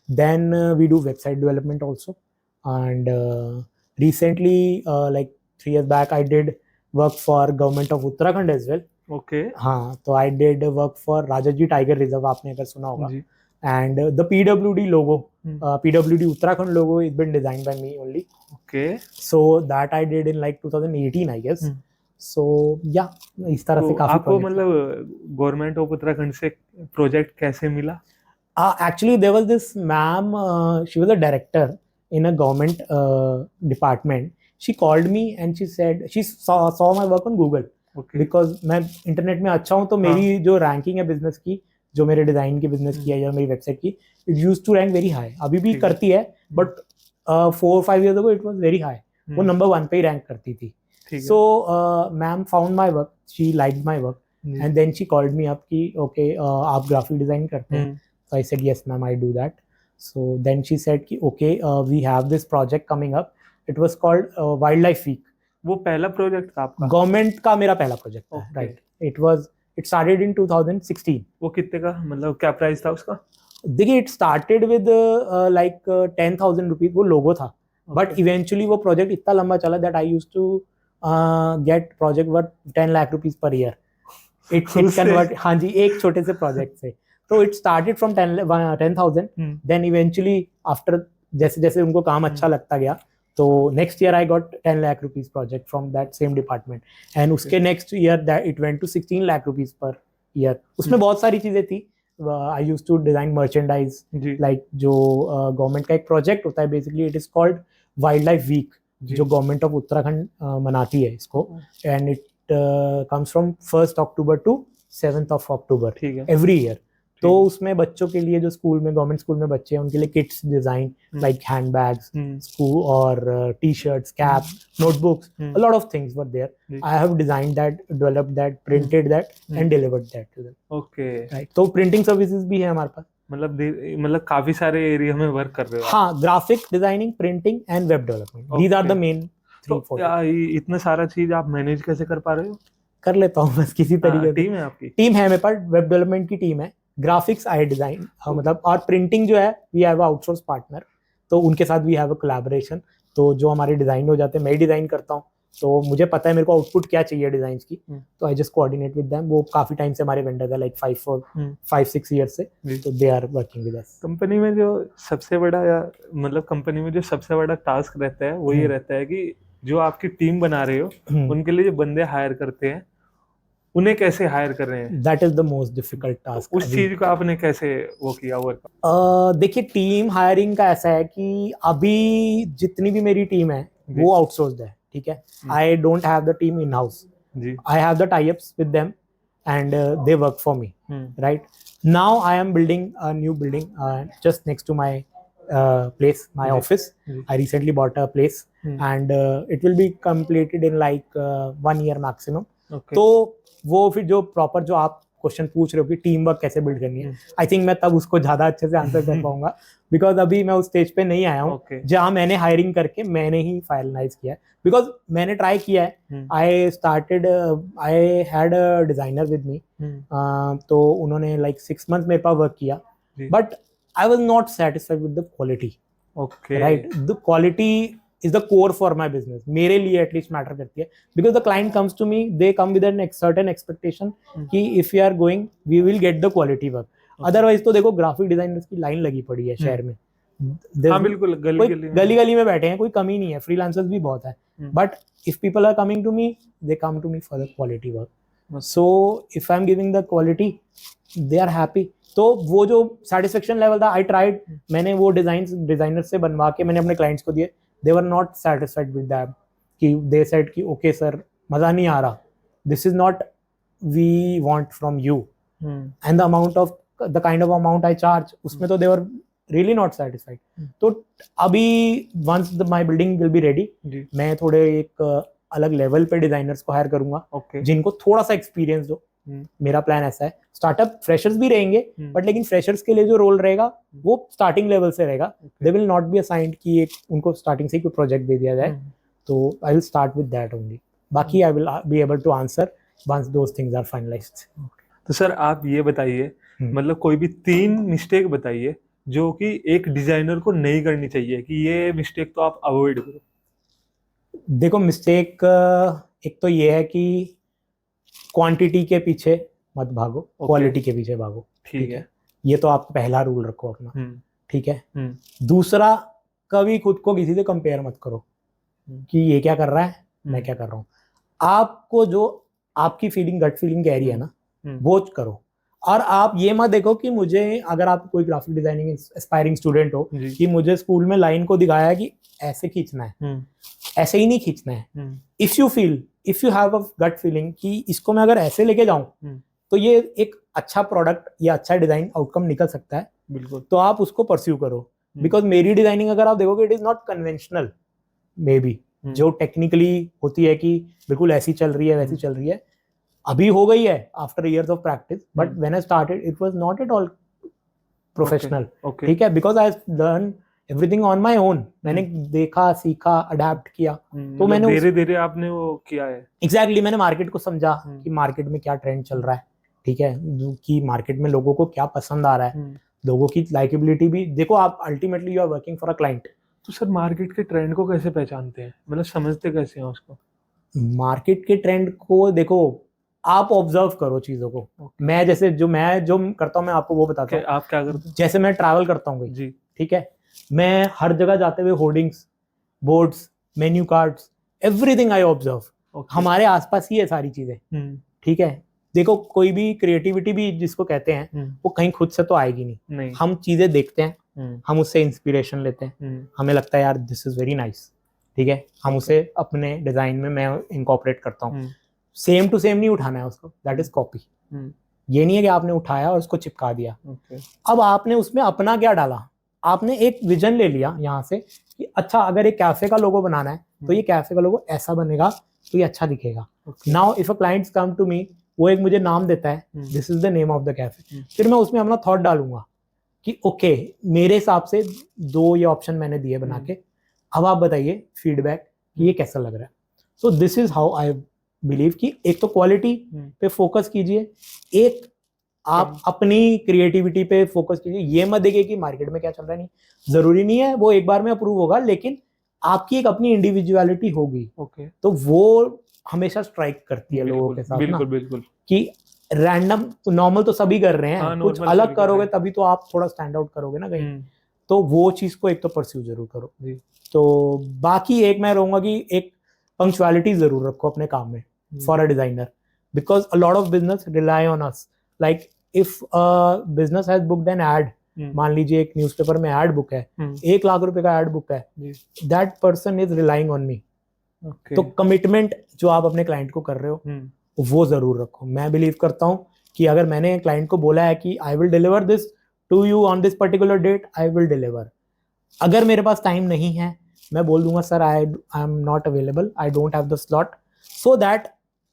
Then we do website development also, and recently like 3 years back I did work for government of Uttarakhand as well. Okay. हाँ, तो I did work for Rajaji Tiger Reserve, आपने अगर सुना होगा. And the PWD logo, PWD Uttarakhand logo has been designed by me only. Okay. So that I did in like 2018 I guess. So yeah, इस तरह से काफी आपको मतलब गवर्नमेंट ऑफ उत्तराखंड से प्रोजेक्ट कैसे मिला? Actually there was this ma'am, she was a director in a government department. She called me and she said she saw my work on Google. Okay. Because मैं इंटरनेट में अच्छा हूँ, तो मेरी जो रैंकिंग है बिजनेस की, जो मेरे डिजाइन की बिजनेस की है या मेरी वेबसाइट की, it used to rank very high, अभी भी करती है, but 4-5 years ago it was very high, वो नंबर 1 पे ही रैंक करती थी. So ma'am found my work, she liked my work, and then she called me up कि ओके आप ग्राफिक डिजाइन करते हैं. So I said yes ma'am I do that. So then she said कि okay we have this project coming up, it was called wild life week. वो पहला project था आपका? Government का मेरा पहला प्रोजेक्ट था, राइट. It started in 2016. वो कितने का, मतलब क्या प्राइस था उसका? देखिए it started with like 10,000 rupees, वो लोगो था, but eventually वो प्रोजेक्ट इतना लंबा चला that I used to get project worth 10 lakh rupees per year. It convert, हाँ जी, एक छोटे से प्रोजेक्ट से. तो it started from 10,000, then eventually after जैसे जैसे उनको काम अच्छा लगता गया, तो next year I got 10 lakh rupees project from that same department, and उसके next year that it went to 16 lakh rupees per year. उसमें बहुत सारी चीजें थी. I used to design merchandise, like जो गवर्नमेंट का एक प्रोजेक्ट होता है, basically it is called wild life week, जो गवर्नमेंट ऑफ उत्तराखंड मनाती है इसको, and it comes from 1st October to 7th October every year. तो उसमें बच्चों के लिए, जो स्कूल में, गवर्नमेंट स्कूल में बच्चे हैं, उनके लिए kits design like hand bags, school और T shirts, caps, notebooks, a lot of things were there. I have designed that, developed that, printed that and delivered that to them. Okay. Right. तो printing services भी है हमारे पास. मतलब काफी सारे area में work कर रहे हो? हाँ, graphic designing, printing and web development, these are the main 3-4. इतना सारा चीज आप मैनेज कैसे कर पा रहे हो? कर लेता हूँ बस किसी तरीके से. टीम है आपकी? टीम है मेरे पास, वेब डेवलपमेंट की टीम है, ग्राफिक्स आई डिजाइन, मतलब, और प्रिंटिंग जो है वी हैव आउटसोर्स पार्टनर, तो उनके साथ वी हैव अ कोलैबोरेशन. तो जो हमारे डिजाइन हो जाते हैं, मैं डिजाइन करता हूँ, तो मुझे पता है मेरे को आउटपुट क्या चाहिए डिजाइन की, तो I just coordinate with them. वो काफी टाइम से हमारे वेंडर है, लाइक 5-6 years से, तो they are working with us. Company में जो सबसे बड़ा, या मतलब कंपनी में जो सबसे बड़ा टास्क रहता है वो ये रहता है कि जो आपकी टीम बना रहे हो, उनके लिए जो बंदे हायर करते हैं, उन्हें कैसे हायर कर रहे हैं? That is the most difficult task. उस चीज को आपने कैसे वो किया वर्क? देखिए, टीम हायरिंग का ऐसा है कि अभी जितनी भी मेरी टीम है वो आउटसोर्स्ड है, ठीक है. I don't have the team in house, I have the tie ups with them and they work for me, right. Now I am building a new building just next to my place, my office. I recently bought a place and it will be completed in like 1 year maximum. तो वो फिर जो proper, जो आप question पूछ रहे हो कि टीम वर्क कैसे बिल्ड करनी है, आई थिंक मैं तब उसको ज्यादा अच्छे से आंसर कर पाऊंगा, बिकॉज अभी मैं उस स्टेज पे नहीं आया हूँ जहाँ मैंने हायरिंग करके मैंने ही फाइनलाइज किया है. बिकॉज मैंने ट्राई किया है, I had a designer with me, तो उन्होंने लाइक 6 months मेरे पास वर्क किया, but I was not satisfied with the quality. Okay. Right. The quality is the core for my business. मेरे लिए at least matter करती है. Because the client comes to me, they come with a certain expectation कि if we are going, we will get the quality work. Otherwise तो देखो graphic designers की line लगी पड़ी है शहर में. हाँ बिल्कुल, गली में बैठे हैं, कोई कमी नहीं है, फ्रीलांसर्स भी बहुत है. But if people are coming to me, they come to me for the quality work. So if I'm giving the quality, they are happy. तो वो जो सेटिस्फेक्शन लेवल था, आई ट्राइड, मैंने वो डिजाइनर से बनवा के मैंने अपने क्लाइंट्स को दिए, they were not satisfied with that, कि दे सेड कि ओके सर मजा नहीं आ रहा, this is not we want from you, and the amount of the kind of amount I charge, उसमें तो they were really not satisfied. तो अभी once my building will be ready, मैं थोड़े एक अलग लेवल पे डिजाइनर्स को हायर करूंगा, जिनको थोड़ा सा एक्सपीरियंस हो। मेरा प्लान ऐसा है, स्टार्टअप फ्रेशर्स भी रहेंगे, बट लेकिन फ्रेशर्स के लिए जो रोल रहेगा वो स्टार्टिंग लेवल से रहेगा, they will not be assigned कि एक उनको स्टार्टिंग से ही कोई प्रोजेक्ट दे दिया जाए, तो I will start with that only, बाकी I will be able to answer once those things are finalised. तो सर आप ये बताइए, मतलब कोई भी 3 मिस्टेक बताइए जो कि एक डिजाइनर को नहीं करनी चाहिए, कि ये मिस्टेक तो आप अवॉइड करो। देखो मिस्टेक एक तो ये है कि क्वांटिटी के पीछे मत भागो, क्वालिटी के पीछे भागो, ठीक है, ये तो आप पहला रूल रखो अपना, ठीक है। दूसरा, कभी खुद को किसी से कंपेयर मत करो कि ये क्या कर रहा है, मैं क्या कर रहा हूँ। आपको जो आपकी फीलिंग, गट फीलिंग कह रही है ना, वो करो। और आप ये मत देखो कि मुझे, अगर आप कोई ग्राफिक डिजाइनिंग एस्पायरिंग स्टूडेंट हो, कि मुझे स्कूल में लाइन को दिखाया कि ऐसे खींचना है, ऐसे ही नहीं खींचना है। If you have a gut feeling कि इसको मैं अगर ऐसे लेके जाऊं तो ये एक अच्छा प्रोडक्ट या अच्छा डिजाइन आउटकम निकल सकता है, बिल्कुल, तो आप उसको परस्यू करो। बिकॉज मेरी डिजाइनिंग अगर आप देखोगे, it is not conventional, may be जो टेक्निकली होती है कि बिल्कुल ऐसी चल रही है वैसी चल रही है, अभी हो गई है after years of practice, but when I started it was not at all professional, ठीक है, because I learn everything on my own. मैंने देखा, सीखा, अडैप्ट किया, तो मैंने धीरे धीरे आपने वो किया है। एग्जैक्टली, मैंने मार्केट को समझा कि मार्केट में क्या ट्रेंड चल रहा है, ठीक है, कि मार्केट में लोगों को क्या पसंद आ रहा है, लोगों की लाइकेबिलिटी भी देखो। आप ultimately you are working for a client. तो सर मार्केट के ट्रेंड को कैसे पहचानते हैं, मतलब समझते कैसे हैं उसको? मार्केट के ट्रेंड को देखो, आप ऑब्जर्व करो चीजों को। मैं जैसे जो करता हूँ, मैं आपको वो बताता हूँ। आप क्या करते हैं? जैसे मैं ट्रैवल करता हूँ जी, ठीक है, मैं हर जगह जाते हुए hoardings, boards, menu cards, everything I observe. हमारे आसपास ही है सारी चीजें, ठीक है। देखो, कोई भी क्रिएटिविटी भी जिसको कहते हैं, वो कहीं खुद से तो आएगी नहीं। हम चीजें देखते हैं, हम उससे इंस्पिरेशन लेते हैं, हमें लगता है यार दिस इज वेरी नाइस, ठीक है, हम उसे अपने डिजाइन में मैं इनकॉर्पोरेट करता हूँ। सेम टू सेम नहीं उठाना है उसको, दैट इज कॉपी। ये नहीं है कि आपने उठाया और उसको चिपका दिया। अब आपने उसमें अपना क्या डाला, आपने एक विजन ले लिया यहाँ से कि अच्छा, अगर एक कैफे का लोगो बनाना है तो ये कैफे का लोगो ऐसा बनेगा तो ये अच्छा दिखेगा। Now if a clients come to me, वो एक मुझे नाम देता है, this is the name of the cafe, फिर मैं उसमें अपना थॉट डालूंगा कि ओके, मेरे हिसाब से 2 ये ऑप्शन मैंने दिए बना के, अब आप बताइए फीडबैक कि ये कैसा लग रहा है। So this is how I believe कि एक तो क्वालिटी पे फोकस कीजिए, एक आप अपनी क्रिएटिविटी पे फोकस कीजिए। ये मत देखिए कि मार्केट में क्या चल रहा है, नहीं जरूरी नहीं है वो एक बार में अप्रूव होगा, लेकिन आपकी एक अपनी इंडिविजुअलिटी होगी, तो वो हमेशा स्ट्राइक करती है लोगों के साथ। बिल्कुल बिल्कुल, कि रैंडम नॉर्मल तो सभी कर रहे हैं, कुछ अलग करोगे तभी तो आप थोड़ा स्टैंड आउट करोगे ना कहीं, तो वो चीज को एक तो परस्यू जरूर करो। तो बाकी एक मैं रहूंगा कि एक पंक्चुअलिटी जरूर रखो अपने काम में for a designer, because a lot of business rely on us. Like if business has booked an ad, मान लीजिए एक न्यूज़पेपर में एड बुक है, 1 लाख रुपए का एड बुक है, that person is relying on me. तो कमिटमेंट जो आप अपने क्लाइंट को कर रहे हो वो जरूर रखो। मैं बिलीव करता हूँ कि अगर मैंने क्लाइंट को बोला है कि I will deliver this to you on this particular date, I will deliver. अगर मेरे पास टाइम नहीं है, मैं बोल दूंगा sir I am not available, I don't have the slot, so that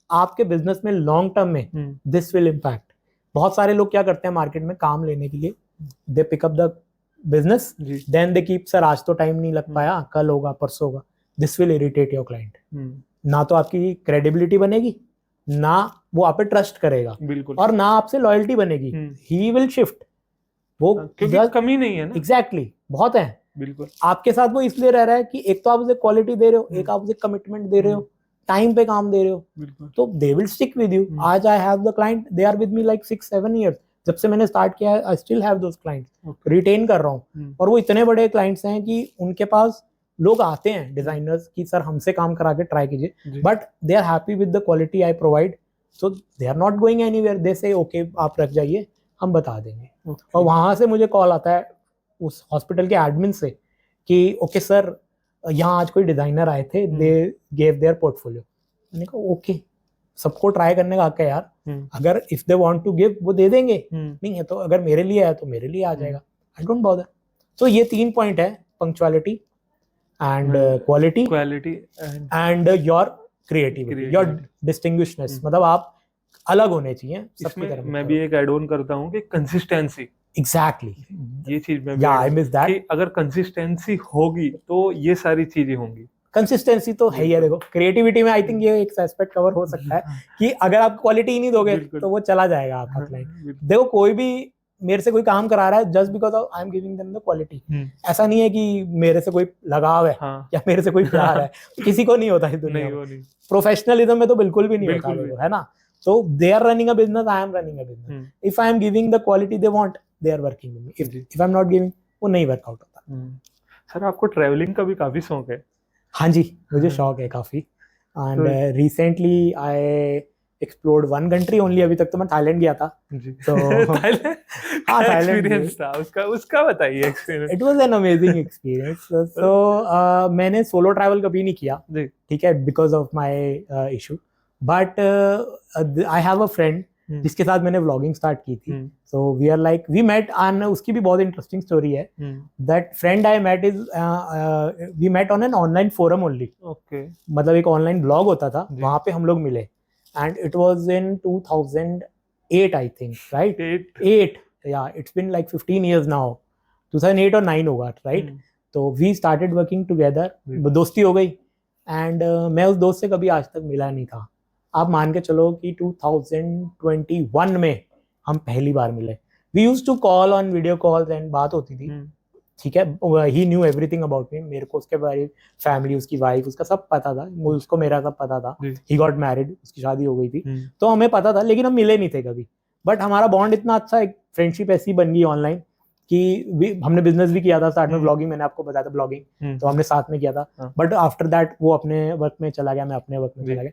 आपके बिजनेस में लॉन्ग टर्म में दिस विल इम्पैक्ट। बहुत सारे लोग क्या करते हैं मार्केट में काम लेने के लिए, they pick up the business, then they keep, sir आज तो टाइम नहीं लग पाया, कल होगा, परसों होगा। This will irritate your client. ना तो आपकी क्रेडिबिलिटी बनेगी, ना वो आप पे ट्रस्ट करेगा, और ना आपसे लॉयल्टी बनेगी। ही विल शिफ्ट, वो क्योंकि कमी नहीं है ना। एग्जैक्टली, बहुत है। बिल्कुल, आपके साथ वो इसलिए रह रहा है कि एक तो आप उसे क्वालिटी दे रहे हो, एक आप उसे कमिटमेंट दे रहे हो, टाइम पे काम दे रहे हो, तो they will stick with you. आज I have the client, they are with me like 6-7 years। जब से मैंने स्टार्ट किया है, I still have those clients, retain कर रहा हूँ। और वो इतने बड़े क्लाइंट्स हैं कि उनके पास लोग आते हैं डिजाइनर्स की, सर हमसे काम करा के ट्राई कीजिए, but they are happy with the quality I provide, so they are not going anywhere. They say okay आप रख जाइए, हम बता देंगे। और वहाँ से मुझे कॉल आता है उस हॉस्पिटल के एडमिन से कि ओके सर, यहाँ आज कोई डिजाइनर आए थे, दे गेव देयर पोर्टफोलियो। मैंने कहा ओके, सबको ट्राई करने का हक है यार, अगर if they want to give वो दे देंगे, नहीं है तो अगर मेरे लिए है तो मेरे लिए आ जाएगा, आई डोंट बॉदर। तो ये 3 पॉइंट है, punctuality and quality and your creativity, your distinguishness, मतलब आप अलग होने चाहिए सबकी तरफ। मैं भी एक ऐड ऑन करता हूँ कि कंसिस्टेंसी, एग्जैक्टली ये चीज मैं आई मिस दैट, कि अगर कंसिस्टेंसी होगी तो ये सारी चीजें होंगी। कंसिस्टेंसी तो है ही है। देखो क्रिएटिविटी में आई थिंक ये एक एस्पेक्ट कवर हो सकता है कि अगर आप क्वालिटी ही नहीं दोगे तो वो चला जाएगा आपका क्लाइंट। देखो कोई भी मेरे से कोई काम करा रहा है just because I am giving them the quality, ऐसा नहीं है कि मेरे से कोई लगाव है या मेरे से कोई प्यार है, किसी को नहीं होता इस दुनिया में। प्रोफेशनलिज्म में तो बिल्कुल भी नहीं होता है ना। तो they are running a business, I am running a business, if I am giving the quality they want, they are working with me, if I am not giving वो नहीं वर्कआउट होता। सर आपको ट्रैवलिंग का भी काफी शौक है? हाँ जी, मुझे शौक है काफी, and recently I explored 1 country only. अभी तक तो मैं थाईलैंड गया था। तो थाईलैंड था उसका बताइए experience. It was an amazing experience. So मैंने सोलो ट्रैवल कभी नहीं किया, ठीक है, because of my issue, but I have a friend जिसके साथ मैंने व्लॉगिंग स्टार्ट की थी। So we are like we met, and उसकी भी बहुत इंटरेस्टिंग स्टोरी है। That friend I met is we met on an online forum only. Okay, मतलब एक ऑनलाइन ब्लॉग होता था, वहां पे हम लोग मिले, and it was in 2008 I think, right? 8 या it's been like 15 years now, 2008 और 9 होगा, राइट? तो वी स्टार्टेड वर्किंग टुगेदर, दोस्ती हो गई, एंड मैं उस दोस्त से कभी आज तक मिला नहीं था। आप मान के चलो कि 2021 में हम पहली बार मिले। We used to call on video calls and बात होती थी, ठीक है। He knew everything about me, मेरे को उसके बारे, फैमिली, उसकी वाइफ, उसका सब पता था, उसको मेरा सब पता था। ही गॉट मैरिड, उसकी शादी हो गई थी, तो हमें पता था, लेकिन हम मिले नहीं थे कभी। बट हमारा बॉन्ड इतना अच्छा, एक फ्रेंडशिप ऐसी बन गई ऑनलाइन कि हमने बिजनेस भी किया था साथ में, ब्लॉगिंग, मैंने आपको बताया था ब्लॉगिंग, तो हमने साथ में किया था। बट आफ्टर दैट वो अपने वर्क में चला गया, मैं अपने वर्क में चला गया।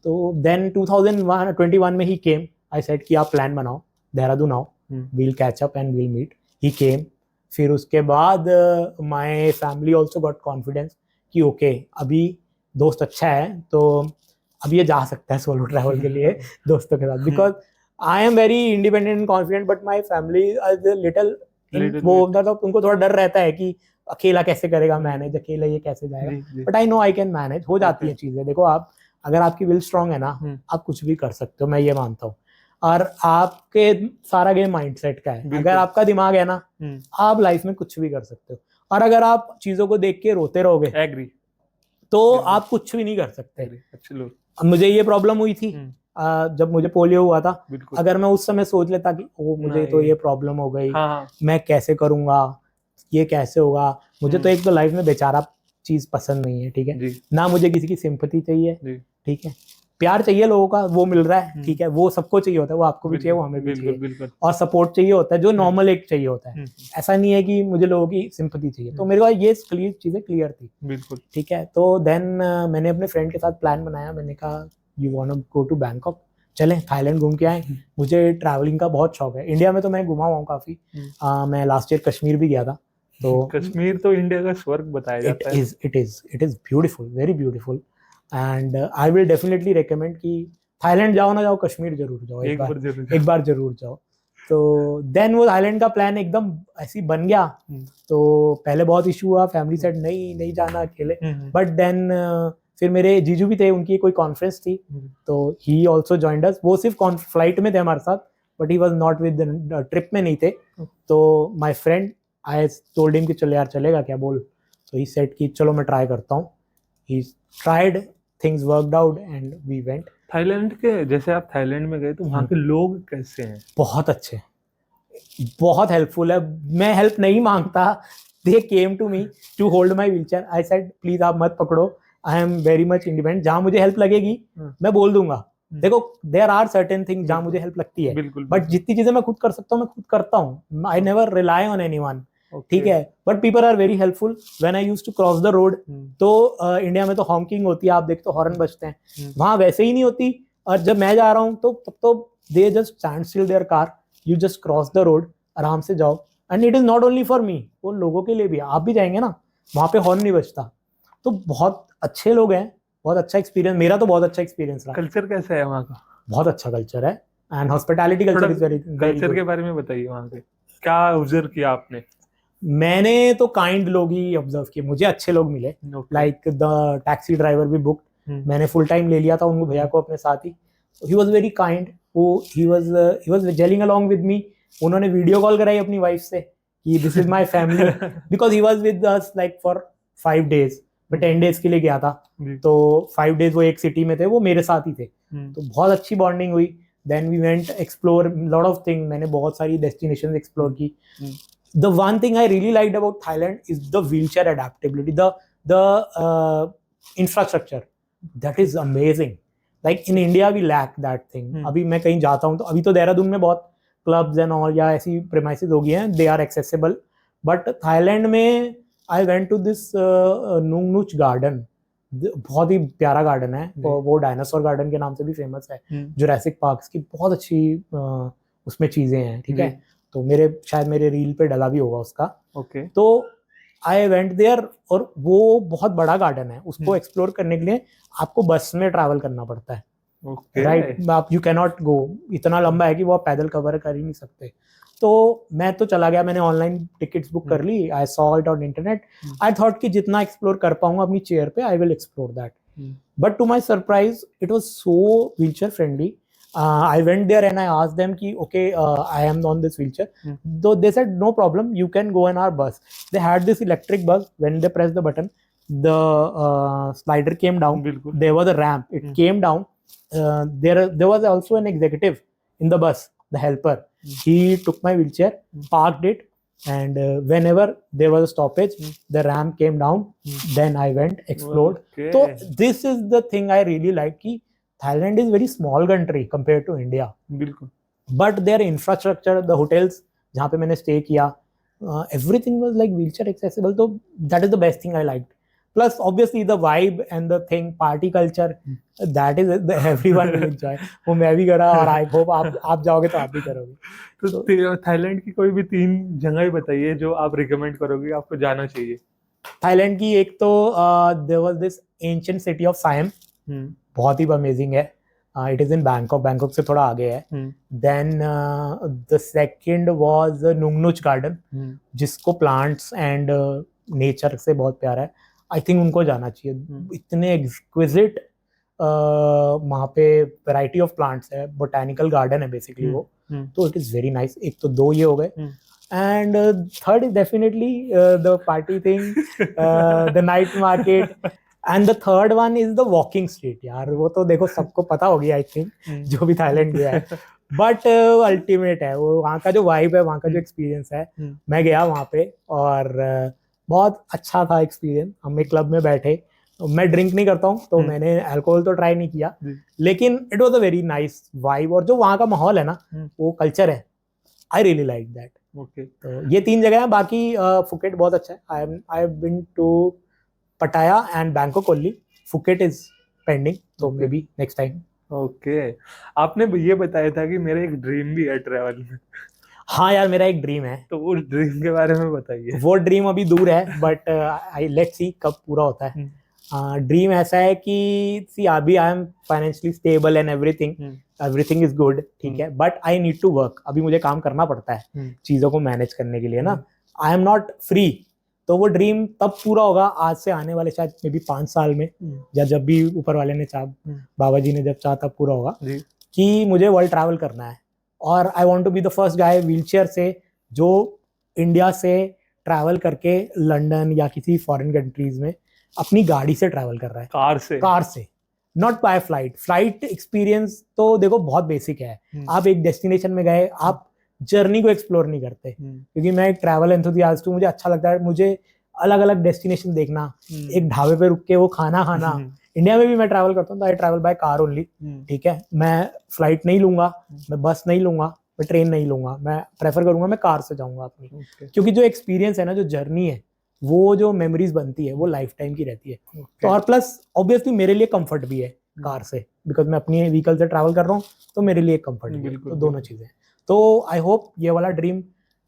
तो देन 2021 में ही केम, आई सेड कि आप प्लान बनाओ, देहरादून आओ, we'll catch up and we'll meet. He came. फिर उसके बाद my family also got confidence कि ओके अभी दोस्त अच्छा है तो अब ये जा सकता है सोलो ट्रैवल के लिए दोस्तों के साथ, because I am very independent and confident, but my family is little, वो मतलब उनको थोड़ा डर रहता है कि अकेला कैसे करेगा मैनेज, अकेला ये कैसे जाएगा। But I know I can manage, हो जाती है चीजें। देखो आप अगर आपकी विल स्ट्रांग है ना, आप कुछ भी कर सकते हो, मैं ये मानता हूँ। और आपके सारा गेम माइंडसेट का है, अगर आपका दिमाग है ना, आप लाइफ में कुछ भी कर सकते हो। और अगर आप चीजों को देख के रोते रहोगे, एग्री, तो आप कुछ भी नहीं कर सकते। मुझे ये प्रॉब्लम हुई थी जब मुझे पोलियो हुआ था। अगर मैं उस समय सोच लेता कि ओ मुझे तो ये प्रॉब्लम हो गई, मैं कैसे करूंगा, ये कैसे होगा, मुझे तो एक तो लाइफ में बेचारा चीज पसंद नहीं है, ठीक है ना, मुझे किसी की सिंपैथी चाहिए, ठीक है, प्यार चाहिए लोगों का, वो मिल रहा है, ठीक है, वो सबको चाहिए होता है, वो आपको भी चाहिए, वो हमें भी चाहिए, और सपोर्ट चाहिए होता है जो नॉर्मल एक चाहिए होता है। ऐसा नहीं है कि मुझे लोगों की सिंपैथी चाहिए। तो मेरे को ये चीजें क्लियर थी, बिल्कुल, ठीक है। तो देन मैंने अपने फ्रेंड के साथ प्लान बनाया, मैंने कहा you want to go to Bangkok, चलें थाईलैंड घूम के आए। मुझे ट्रैवलिंग का बहुत शौक है, इंडिया में तो मैं घुमा हुआ हूँ काफी। मैं लास्ट ईयर कश्मीर भी गया था। तो कश्मीर तो इंडिया का स्वर्ग बताया जाता है। It is beautiful, very beautiful, and I will definitely recommend कि थाईलैंड जाओ ना जाओ, कश्मीर जरूर जाओ, एक बार जरूर जाओ। तो देन वो थाईलैंड का प्लान एकदम ऐसी बन गया। तो पहले बहुत इशू हुआ, फैमिली सेड नहीं जाना अकेले, बट देन फिर मेरे जीजू भी थे, उनकी कोई कॉन्फ्रेंस थी, तो ही ऑल्सो जॉइंड अस। वो सिर्फ फ्लाइट में थे हमारे साथ, but he was not with, trip में नहीं थे। तो my friend, I told him कि चल यार चलेगा क्या, बोल। तो ही सेड कि चलो मैं ट्राई करता हूँ। He tried, things worked out and we went. Thailand के, जैसे आप थाईलैंड में गए तो वहाँ के लोग कैसे हैं? बहुत अच्छे, बहुत हेल्पफुल है। मैं हेल्प नहीं मांगता, they came to me to hold my wheelchair. I said please आप मत पकड़ो, I am very much independent, जहाँ मुझे हेल्प लगेगी मैं बोल दूंगा। देखो देयर आर सर्टेन थिंग्स जहाँ मुझे हेल्प लगती है, बट जितनी चीजें मैं खुद कर सकता हूँ मैं खुद करता हूँ। I never rely on anyone, ठीक है। But people are very helpful. When I used to cross the road, तो इंडिया में तो हॉकिंग होती है, आप देखते हो हॉर्न बजते हैं, वहां वैसे ही नहीं होती। और जब मैं जा रहा हूँ तो तब तो they just stand still there car you just cross the road, आराम से जाओ, and it is not only for me, वो लोगों के लिए भी है। आप भी जाएंगे ना, वहाँ पे हॉर्न नहीं बजता। तो बहुत अच्छे लोग हैं, बहुत अच्छा एक्सपीरियंस, मेरा तो बहुत अच्छा एक्सपीरियंस रहा। कल्चर कैसा है वहाँ का? बहुत अच्छा कल्चर है, and hospitality culture is very culture के बारे में बताइए, वहाँ के क्या ऑब्जर्व किया आपने? मैंने तो काइंड लोग ही ऑब्जर्व किए, मुझे अच्छे लोग मिले, लाइक द टैक्सी ड्राइवर भी बुक, मैंने फुल टाइम ले लिया था उनको, भैया को अपने साथ ही, ही वाज वेरी काइंड, वो he was gelling along with me. उन्होंने वीडियो कॉल कराई अपनी वाइफ से कि this is my family, because he was with us like for 5 days, मैं 10 days के लिए गया था, तो 5 days वो एक सिटी में थे, वो मेरे साथ ही थे, तो बहुत अच्छी बॉन्डिंग हुई। Then we went explore lot of thing, मैंने बहुत सारी डेस्टिनेशंस एक्सप्लोर की। The one thing I really liked about Thailand is the wheelchair adaptability, the infrastructure that is amazing. Like in India we lack that thing. अभी मैं कहीं जाता हूँ तो अभी तो देहरादून में बहुत क्लब्स एंड ऑल या ऐसी प्रेमाइसेस हो गई हैं, they are accessible. But Thailand में I went to this Nung Nuch garden, बहुत ही प्यारा गार्डन है, वो डायनासोर गार्डन के नाम से भी फेमस है, जुरासिक पार्क्स की बहुत अच्छी उसमें चीजें हैं, ठीक है, तो शायद मेरे रील पे डला भी होगा उसका। ओके। तो आई वेंट देयर, और वो बहुत बड़ा गार्डन है, उसको एक्सप्लोर करने के लिए आपको बस में ट्रैवल करना पड़ता है, राइट, आप यू कैन नॉट गो, इतना लंबा है कि वो आप पैदल कवर कर ही नहीं सकते। तो मैं तो चला गया, मैंने ऑनलाइन टिकट्स बुक कर ली, I saw it on internet, I thought कि जितना एक्सप्लोर कर पाऊंगा अपनी चेयर पे, I will explore that, but to my surprise it was so wheelchair friendly. I went there and I asked them ki, okay, I am on this wheelchair. Though they said no problem, you can go in our bus. They had this electric bus. When they pressed the button, the slider came down. There was a ramp. It came down. There was also an executive in the bus, the helper. He took my wheelchair, parked it, and whenever there was a stoppage, the ramp came down. Then I went, explored. So this is the thing I really like. Ki Thailand is very small country compared to India. बिल्कुल. But their infrastructure, the hotels जहाँ पे मैंने stay किया, everything was like wheelchair accessible. So that is the best thing I liked. Plus obviously the vibe and the thing, party culture, that is everyone will enjoy. वो मैं भी करा, और I hope आप जाओगे तो आप भी करोगे. तो थाईलैंड की कोई भी 3 जगह बताइए जो आप रिकमेंड करोगे, आपको जाना चाहिए। थाईलैंड की एक तो there was this ancient city of Siam. बहुत ही अमेजिंग है, इट इज इन बैंकॉक से थोड़ा आगे है। Then the second was Nong Nooch garden, जिसको प्लांट्स एंड नेचर से बहुत प्यारा है, आई थिंक उनको जाना चाहिए, इतने एक्सक्विजिट वहाँ पे वैरायटी ऑफ प्लांट्स है, बोटैनिकल गार्डन है बेसिकली वो, तो इट इज वेरी नाइस। एक तो 2 ये हो गए, and third is definitely the party thing, the night market, and the third one is the walking street. यार वो तो देखो सबको पता होगी आई थिंक, जो भी थाईलैंड गया है, बट अल्टीमेट है वो, वहाँ का जो वाइब है, वहाँ का जो एक्सपीरियंस है। मैं गया वहाँ पे और बहुत अच्छा था एक्सपीरियंस। हम एक क्लब में बैठे, मैं ड्रिंक नहीं करता हूँ तो मैंने अल्कोहल तो ट्राई नहीं किया, लेकिन it was a very nice vibe, और जो वहाँ का माहौल है ना, वो कल्चर है, आई रियली लाइक दैट। तो ये 3 जगह हैं, बाकी फुकेट बहुत अच्छा है। I have been to Pattaya and Bangkok only. Phuket is pending, so maybe next time. Okay. आपने ये बताया था कि मेरा एक ड्रीम भी है ट्रैवल में। हाँ यार, मेरा एक ड्रीम है, तो वो ड्रीम के बारे में बताइए। वो ड्रीम अभी दूर है, बट आई लेट्स सी कब पूरा होता है। ड्रीम ऐसा है कि सी अभी I am financially stable and everything is good, ठीक है, but I need to work. अभी मुझे काम करना पड़ता है चीज़ों को मैनेज करने के लिए ना, आई एम नॉट फ्री। तो वो ड्रीम तब पूरा होगा, आज से आने वाले शायद मे बी 5 साल में, या जब भी ऊपर वाले ने चाहा, बाबा जी ने जब चाहा, तब पूरा होगा कि मुझे वर्ल्ड ट्रैवल करना है। और I want to be the first guy wheelchair से जो इंडिया से ट्रैवल करके लंदन या किसी फॉरेन कंट्रीज में अपनी गाड़ी से ट्रैवल कर रहा है, कार से, नॉट बाय फ्लाइट एक्सपीरियंस तो देखो बहुत बेसिक है। आप एक डेस्टिनेशन में गए, आप जर्नी को एक्सप्लोर नहीं करते, क्योंकि मैं एक ट्रैवल एंथुसियास्ट हूँ, मुझे अच्छा लगता है मुझे अलग अलग डेस्टिनेशन देखना, एक ढाबे पे रुक के वो खाना खाना। इंडिया में भी मैं ट्रैवल करता हूँ तो I travel by car only, ठीक है, मैं फ्लाइट नहीं लूंगा, मैं बस नहीं लूंगा, मैं ट्रेन नहीं लूंगा, मैं प्रेफर करूंगा मैं कार से जाऊंगा अपनी, क्योंकि जो एक्सपीरियंस है ना, जो जर्नी है, वो जो मेमोरीज बनती है वो लाइफ टाइम की रहती है। तो और प्लस ऑब्वियसली मेरे लिए कंफर्ट भी है कार से, बिकॉज मैं अपनी व्हीकल से ट्रैवल कर रहा हूँ, तो मेरे लिए कंफर्ट भी है, तो दोनों चीजें। तो आई होप ये वाला ड्रीम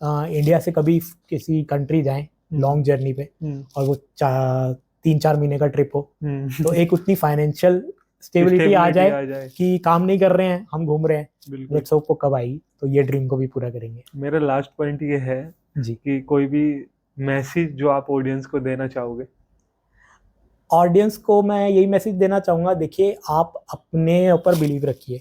इंडिया से कभी किसी कंट्री जाएं लॉन्ग जर्नी पे, और वो 3-4 महीने का ट्रिप हो, तो एक उतनी फाइनेंशियल स्टेबिलिटी आ जाए कि काम नहीं कर रहे हैं, हम घूम रहे हैं। बिल्कुल। लेट्स होप वो कब आएगी, तो ये ड्रीम को भी पूरा करेंगे। मेरा लास्ट पॉइंट ये है जी, कि कोई भी मैसेज जो आप ऑडियंस को देना चाहोगे। ऑडियंस को मैं यही मैसेज देना चाहूँगा, देखिए आप अपने ऊपर बिलीव रखिए,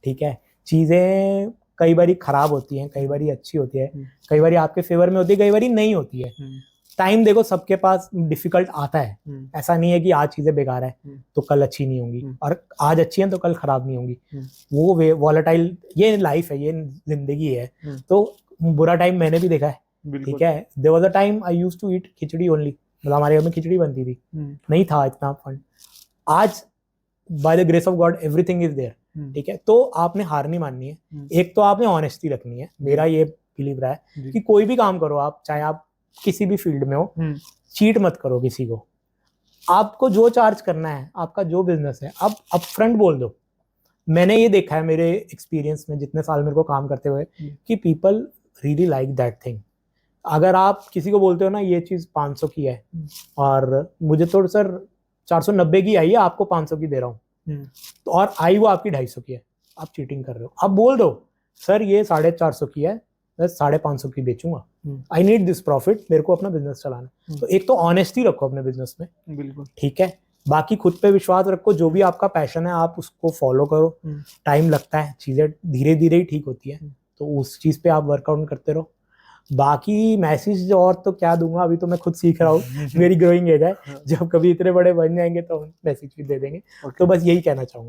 ठीक है। चीज़ें कई बारी खराब होती हैं, कई बारी अच्छी होती है, कई बारी आपके फेवर में होती है, कई बारी नहीं होती है। टाइम देखो सबके पास डिफिकल्ट आता है, ऐसा नहीं है कि आज चीज़ें बेकार है तो कल अच्छी नहीं होंगी, और आज अच्छी हैं तो कल खराब नहीं होंगी। वो वॉलेटाइल, ये लाइफ है, ये जिंदगी है। तो बुरा टाइम मैंने भी देखा है, ठीक है। There was a time I used to eat khichdi only, मतलब हमारे घर में खिचड़ी बनती थी, नहीं था इतना फंड। आज by the grace of God everything is there, ठीक है। तो आपने हार नहीं माननी है, एक तो आपने ऑनेस्टी रखनी है। मेरा ये बिलीव रहा है कि कोई भी काम करो आप, चाहे आप किसी भी फील्ड में हो, चीट मत करो किसी को। आपको जो चार्ज करना है, आपका जो बिजनेस है, आप अपफ्रंट बोल दो। मैंने ये देखा है मेरे एक्सपीरियंस में, जितने साल मेरे को काम करते हुए, कि people really like that thing. अगर आप किसी को बोलते हो ना ये चीज 500 की है और मुझे तो सर 490 की आई है, आपको 500 की दे रहा हूँ, तो और आई वो आपकी 250 की है, आप चीटिंग कर रहे हो। आप बोल दो सर ये 450 की है, मैं 550 की बेचूंगा, आई नीड दिस प्रॉफिट, मेरे को अपना बिजनेस चलाना। तो एक तो ऑनेस्टी रखो अपने बिजनेस में, बिल्कुल, ठीक है। बाकी खुद पे विश्वास रखो, जो भी आपका पैशन है आप उसको फॉलो करो। टाइम लगता है, चीजें धीरे धीरे ही ठीक होती है, तो उस चीज पे आप वर्कआउट करते रहो। बाकी मैसेज और तो क्या दूंगा, अभी तो मैं खुद सीख रहा हूँ, मेरी ग्रोइंग एज है, जब कभी इतने बड़े बन जाएंगे तो मैसेज भी दे देंगे। तो बस यही कहना चाहूंगा।